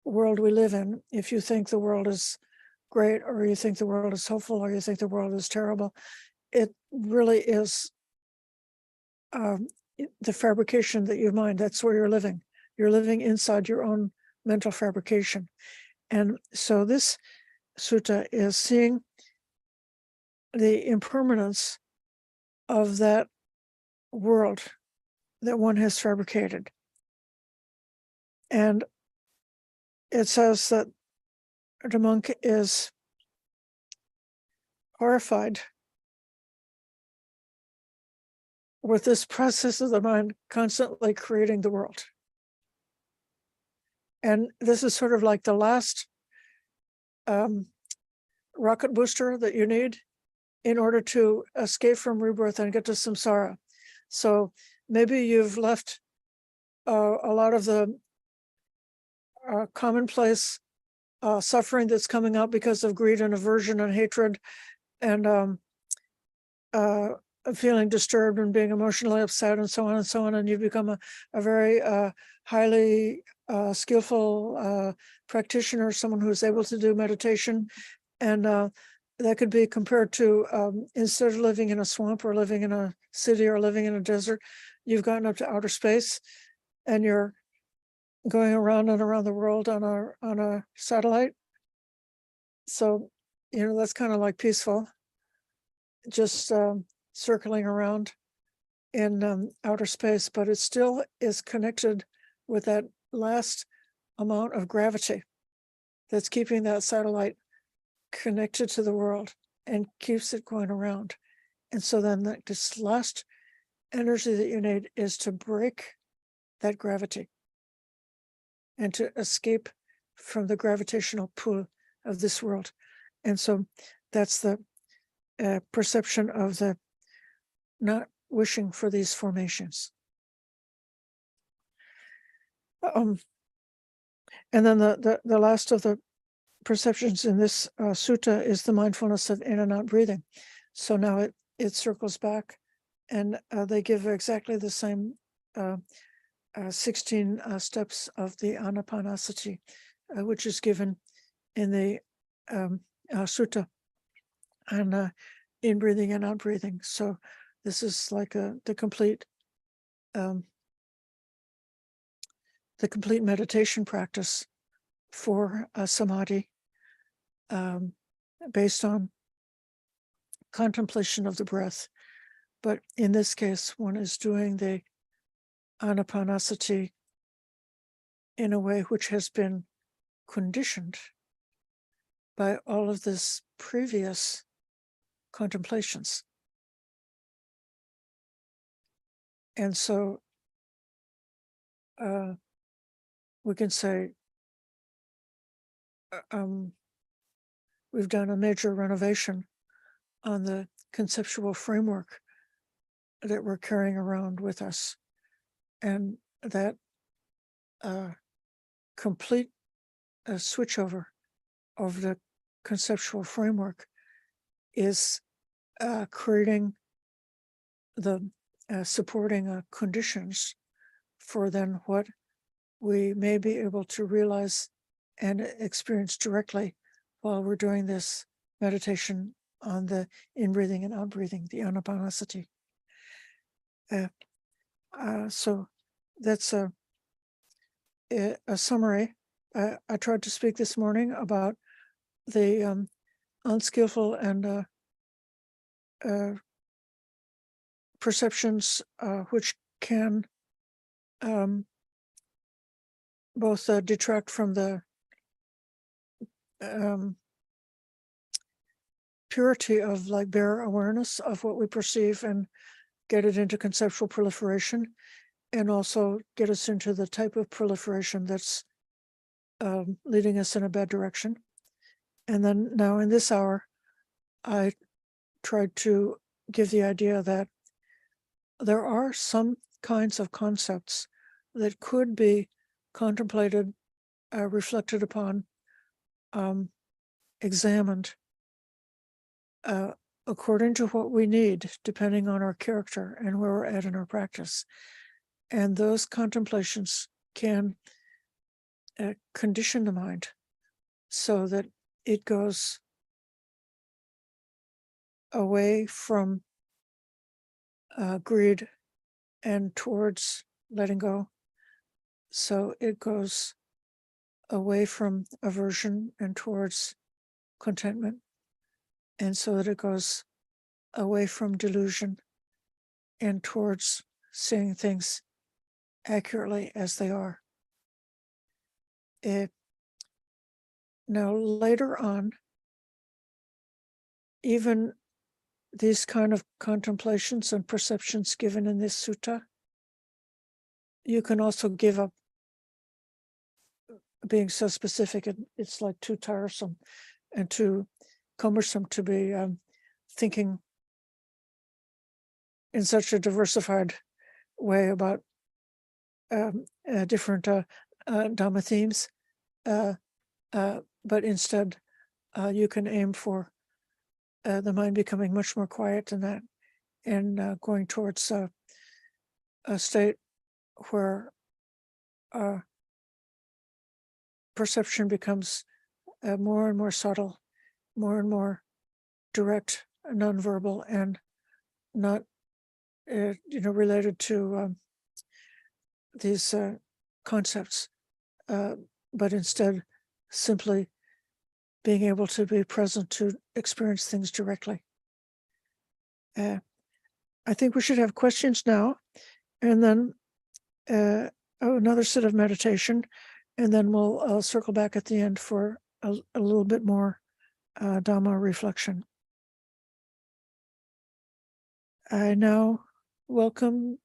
world we live in, if you think the world is great, or you think the world is hopeful, or you think the world is terrible, it really is the fabrication that you mind. That's where you're living. You're living inside your own mental fabrication. And so this sutta is seeing the impermanence of that world that one has fabricated. And it says that the monk is horrified with this process of the mind constantly creating the world. And this is sort of like the last rocket booster that you need in order to escape from rebirth and get to samsara. So maybe you've left a lot of the commonplace suffering that's coming up because of greed and aversion and hatred, and feeling disturbed and being emotionally upset and so on and so on. And you become a very highly skillful practitioner, someone who's able to do meditation. And that could be compared to instead of living in a swamp or living in a city or living in a desert, you've gotten up to outer space and you're going around and around the world on a satellite. So, that's kind of like peaceful, just circling around in outer space, but it still is connected with that last amount of gravity that's keeping that satellite connected to the world and keeps it going around. And so then this last energy that you need is to break that gravity. and to escape from the gravitational pull of this world. And so that's the perception of the not wishing for these formations. And then the last of the perceptions in this sutta is the mindfulness of in and out breathing. So now it circles back, and they give exactly the same 16 steps of the anapanasati, which is given in the sutta, and in breathing and out breathing. So this is like the complete meditation practice for samadhi, based on contemplation of the breath. But in this case, one is doing the anapanasati in a way which has been conditioned by all of this previous contemplations. And so we can say we've done a major renovation on the conceptual framework that we're carrying around with us. And that complete switchover of the conceptual framework is creating the supporting conditions for then what we may be able to realize and experience directly while we're doing this meditation on the in-breathing and out-breathing, the anapanasati. So that's a summary. I tried to speak this morning about the unskillful and perceptions which can both detract from the purity of like bare awareness of what we perceive and get it into conceptual proliferation, and also get us into the type of proliferation that's leading us in a bad direction. And then now in this hour, I tried to give the idea that there are some kinds of concepts that could be contemplated, reflected upon, examined according to what we need, depending on our character and where we're at in our practice. And those contemplations can condition the mind so that it goes away from greed and towards letting go. So it goes away from aversion and towards contentment. And so that it goes away from delusion and towards seeing things accurately as they are. Now later on, even these kind of contemplations and perceptions given in this sutta, you can also give up being so specific. It's like too tiresome and too cumbersome to be thinking in such a diversified way about different Dhamma themes. But instead, you can aim for the mind becoming much more quiet than that, and going towards a state where perception becomes more and more subtle, more and more direct, nonverbal, and not related to these concepts, but instead simply being able to be present to experience things directly. I think we should have questions now, and then another set of meditation, and then we'll circle back at the end for a little bit more Dhamma reflection. I now welcome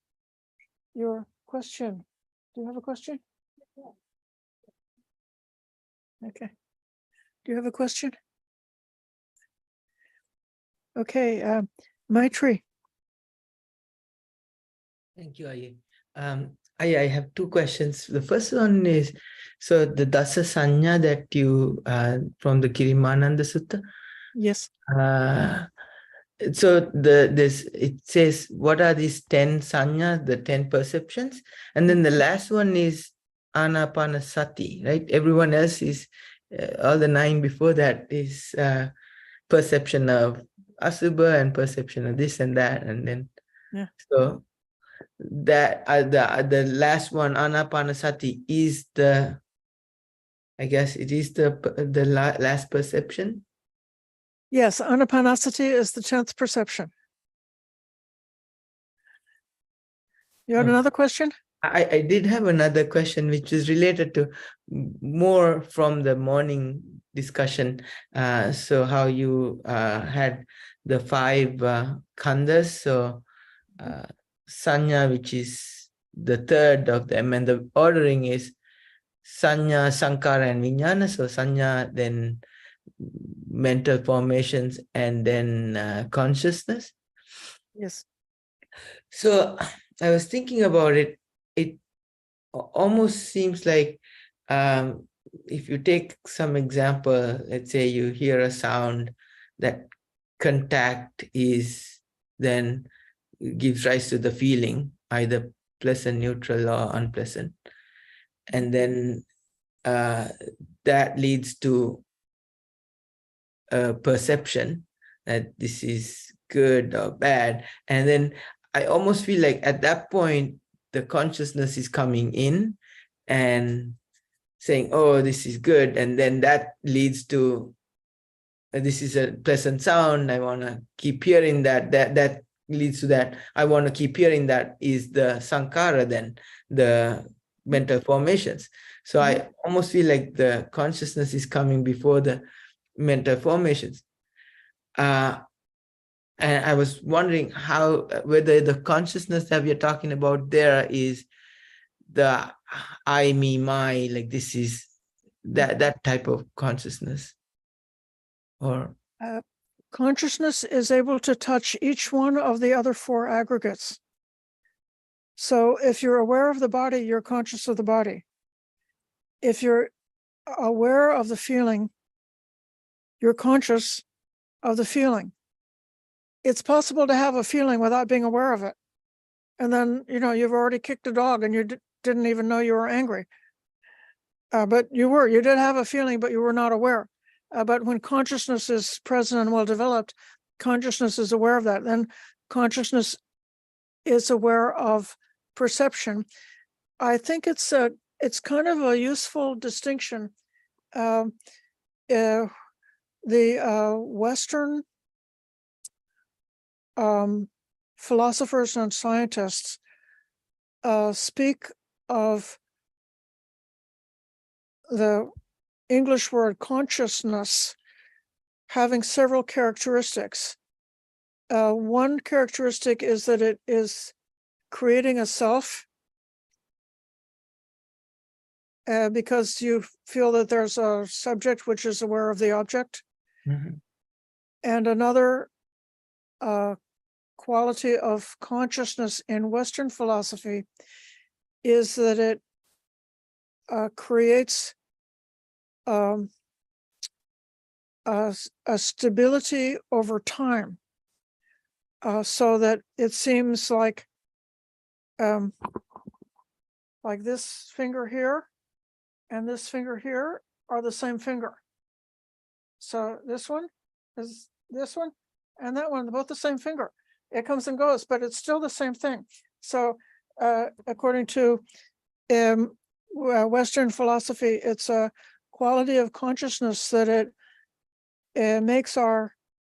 your question. Do you have a question? Okay. Do you have a question? Okay, Maitri. Thank you, Aye. I have two questions. The first one is, so the Dasa Sanya that you, from the Kirimananda Sutta. Yes. So it says, what are these 10 sanya, the 10 perceptions? And then the last one is anapanasati, right? Everyone else is, all the 9 before that is perception of asubha and perception of this and that. And then, so that the last one, anapanasati, is the, I guess it is the last perception. Yes, anapanasati is the 10th perception. You had another question? I did have another question, which is related to more from the morning discussion. So how you had the 5 khandhas. So sanya, which is the third of them, and the ordering is sanya, sankara, and vijnana. So sanya, then mental formations, and then consciousness. Yes. So I was thinking about it. It almost seems like, if you take some example, let's say you hear a sound, that contact is then gives rise to the feeling, either pleasant, neutral, or unpleasant. And then that leads to a perception that this is good or bad. And then I almost feel like at that point, the consciousness is coming in and saying, oh, this is good. And then that leads to, this is a pleasant sound, I want to keep hearing that. That leads to that, I want to keep hearing that, is the sankara, then the mental formations. So I almost feel like the consciousness is coming before the mental formations. And I was wondering whether the consciousness that we're talking about there is the I, me, my, like this is that type of consciousness, or consciousness is able to touch each one of the other 4 aggregates. So if you're aware of the body, you're conscious of the body. If you're aware of the feeling, you're conscious of the feeling. It's possible to have a feeling without being aware of it. And then, you've already kicked a dog and you didn't even know you were angry. But you did have a feeling, but you were not aware. But when consciousness is present and well developed, consciousness is aware of that. Then consciousness is aware of perception. I think it's kind of a useful distinction. The Western philosophers and scientists speak of the English word consciousness having several characteristics. One characteristic is that it is creating a self, because you feel that there's a subject which is aware of the object. Mm-hmm. And another quality of consciousness in Western philosophy is that it creates a stability over time, so that it seems like this finger here and this finger here are the same finger. So this one is this one and that one, both the same finger. It comes and goes, but it's still the same thing. So according to Western philosophy, it's a quality of consciousness that it makes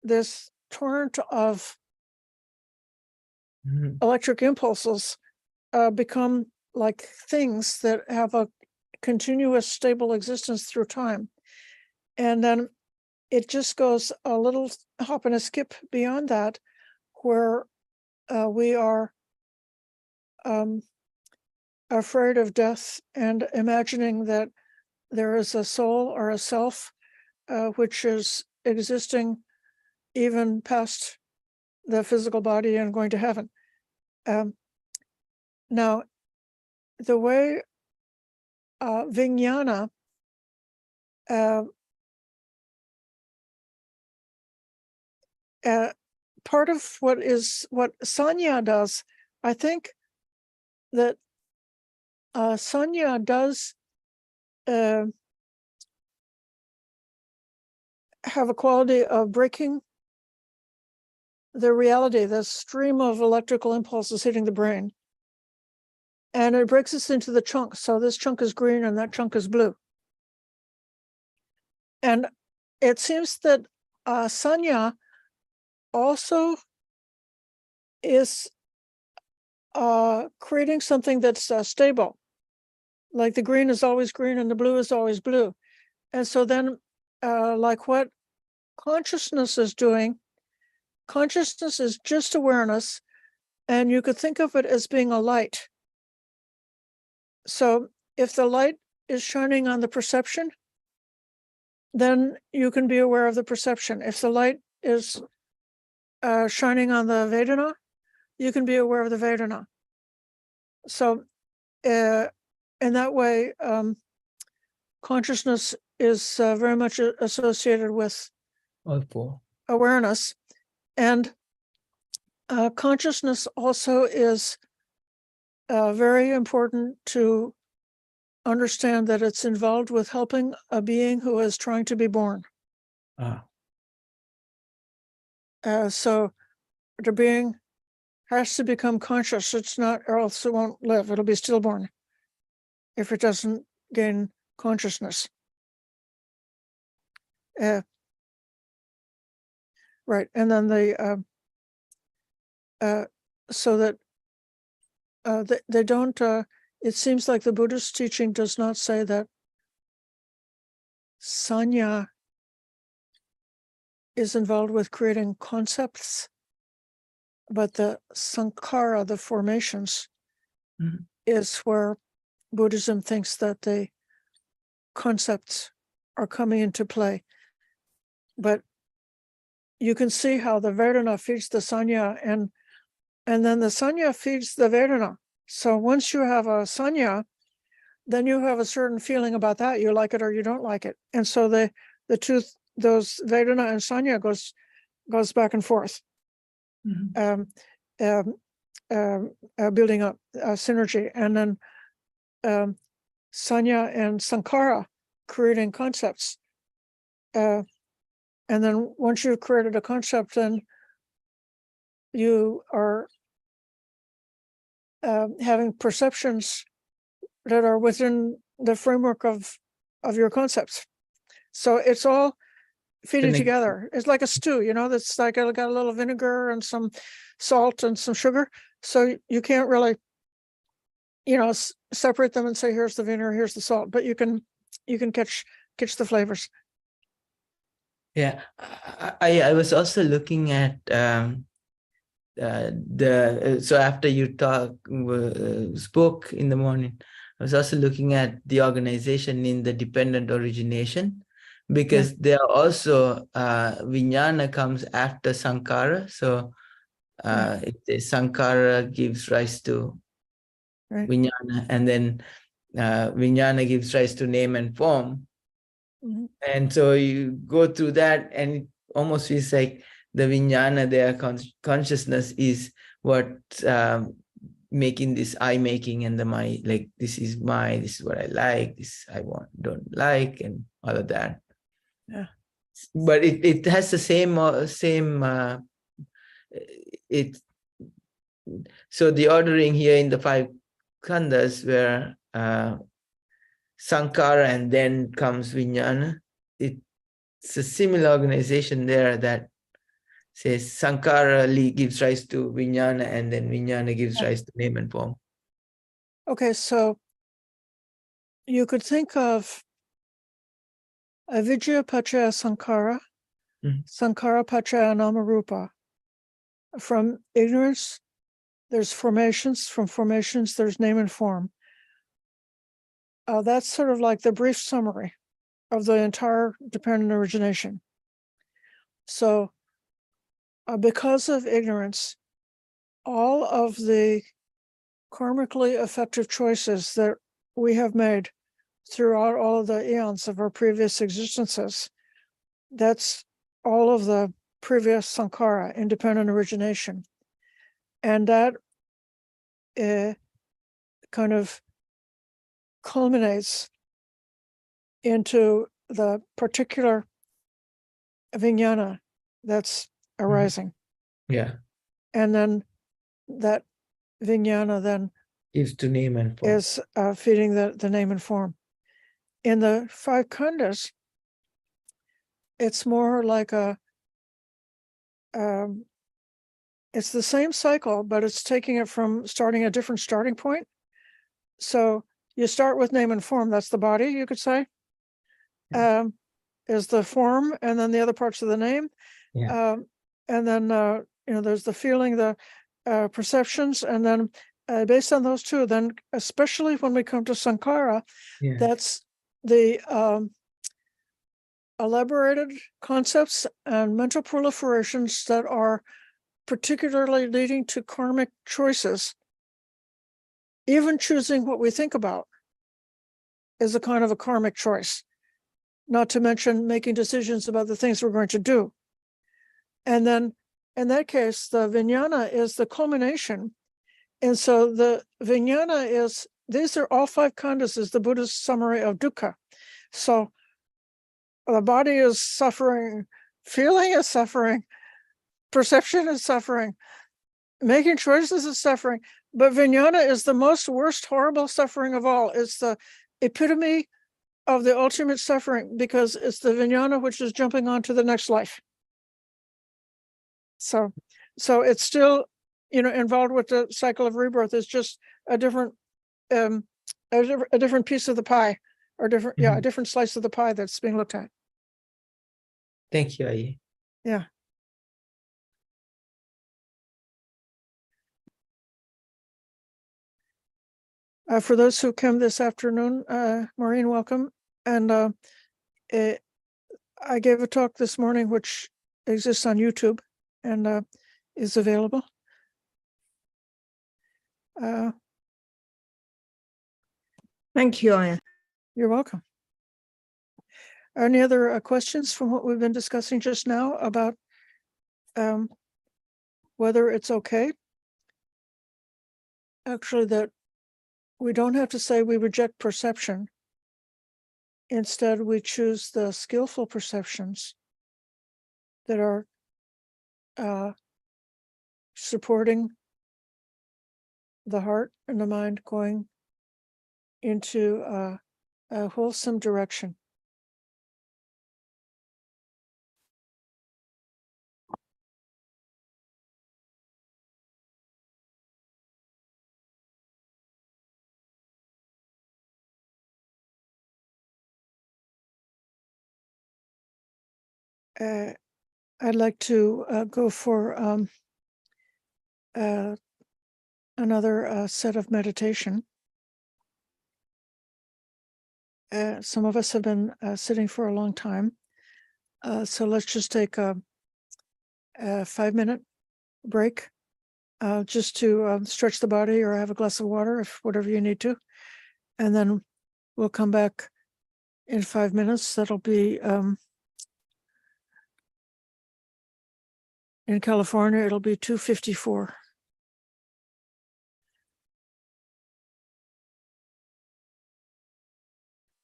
this torrent of electric impulses become like things that have a continuous stable existence through time. And then it just goes a little hop and a skip beyond that, where we are afraid of death and imagining that there is a soul or a self which is existing even past the physical body and going to heaven. Now, the way vijnana part of what sanya does, I think that sanya does have a quality of breaking the reality, the stream of electrical impulses hitting the brain. And it breaks us into the chunks. So this chunk is green and that chunk is blue. And it seems that sanya also is creating something that's stable. Like the green is always green and the blue is always blue. And so then like what consciousness is doing, consciousness is just awareness, and you could think of it as being a light. So if the light is shining on the perception, then you can be aware of the perception. If the light is shining on the Vedana, you can be aware of the Vedana. So in that way, consciousness is very much associated with awareness. And consciousness also is very important to understand that it's involved with helping a being who is trying to be born. So the being has to become conscious. It's not, or else it won't live. It'll be stillborn if it doesn't gain consciousness. Right, and then so that they don't. It seems like the Buddhist teaching does not say that sanya is involved with creating concepts, but the sankhara, the formations, is where Buddhism thinks that the concepts are coming into play. But you can see how the Vedana feeds the sanya, and then the sanya feeds the Vedana. So once you have a sanya, then you have a certain feeling about that. You like it or you don't like it. And so the two, those Vedana and sanya goes back and forth, building up synergy. And then sanya and sankhara creating concepts. And then once you've created a concept, then you are having perceptions that are within the framework of your concepts. So it's all feeding together. It's like a stew, that's like got a little vinegar and some salt and some sugar. So you can't really, separate them and say, here's the vinegar, here's the salt, but you can catch the flavors. Yeah, I was also looking at so after you spoke in the morning, I was also looking at the organization in the dependent origination, because there are also vijnana comes after sankhara. So sankhara gives rise to vijnana, and then vijnana gives rise to name and form. And so you go through that, and it almost feels like the vijnana, their consciousness, is what making this I making, and the my, like, this is what I like, this I don't like, and all of that. Yeah. But it has the same so the ordering here in the 5 khandhas, where sankhara and then comes vijnana, it's a similar organization there that says sankhara gives rise to vijnana, and then vijnana gives rise to name and form. Okay, so you could think of avidya pachaya sankhara, sankhara pachaya namarupa. From ignorance, there's formations. From formations, there's name and form. that's sort of like the brief summary of the entire dependent origination. So because of ignorance, all of the karmically effective choices that we have made throughout all of the eons of our previous existences, that's all of the previous sankhara, independent origination. And that kind of culminates into the particular vijnana that's arising. Yeah. And then that vijnana then Is to name and form. is feeding the name and form. In the five khandhas, it's more like it's the same cycle, but it's taking it from starting a different starting point. So you start with name and form, that's the body, you could say, is the form, and then the other parts of the name. Yeah. And then, there's the feeling, the perceptions, and then based on those two, then especially when we come to sankhara, Yeah. that's the elaborated concepts and mental proliferations that are particularly leading to karmic choices. Even choosing what we think about is a kind of a karmic choice, not to mention making decisions about the things we're going to do. And then in that case, the vijnana is the culmination. And so the vijnana is, these are all five khandhas, is the Buddhist summary of dukkha. So the body is suffering, feeling is suffering, perception is suffering, making choices is suffering, but vijnana is the most worst, horrible suffering of all. It's the epitome of the ultimate suffering, because it's the vijnana which is jumping on to the next life. So it's still, involved with the cycle of rebirth. It's just a different piece of the pie, or different, a different slice of the pie that's being looked at. Thank you, Ayi. Yeah. For those who came this afternoon, Maureen, welcome. And I gave a talk this morning, which exists on YouTube and is available. Thank you, Aya. You're welcome. Any other questions from what we've been discussing just now about whether it's okay? Actually, that we don't have to say we reject perception. Instead, we choose the skillful perceptions that are supporting the heart and the mind going into a wholesome direction. I'd like to go for another set of meditation. Some of us have been sitting for a long time. So let's just take a 5-minute break just to stretch the body or have a glass of water, if whatever you need to. And then we'll come back in 5 minutes. That'll be in California, it'll be 2:54.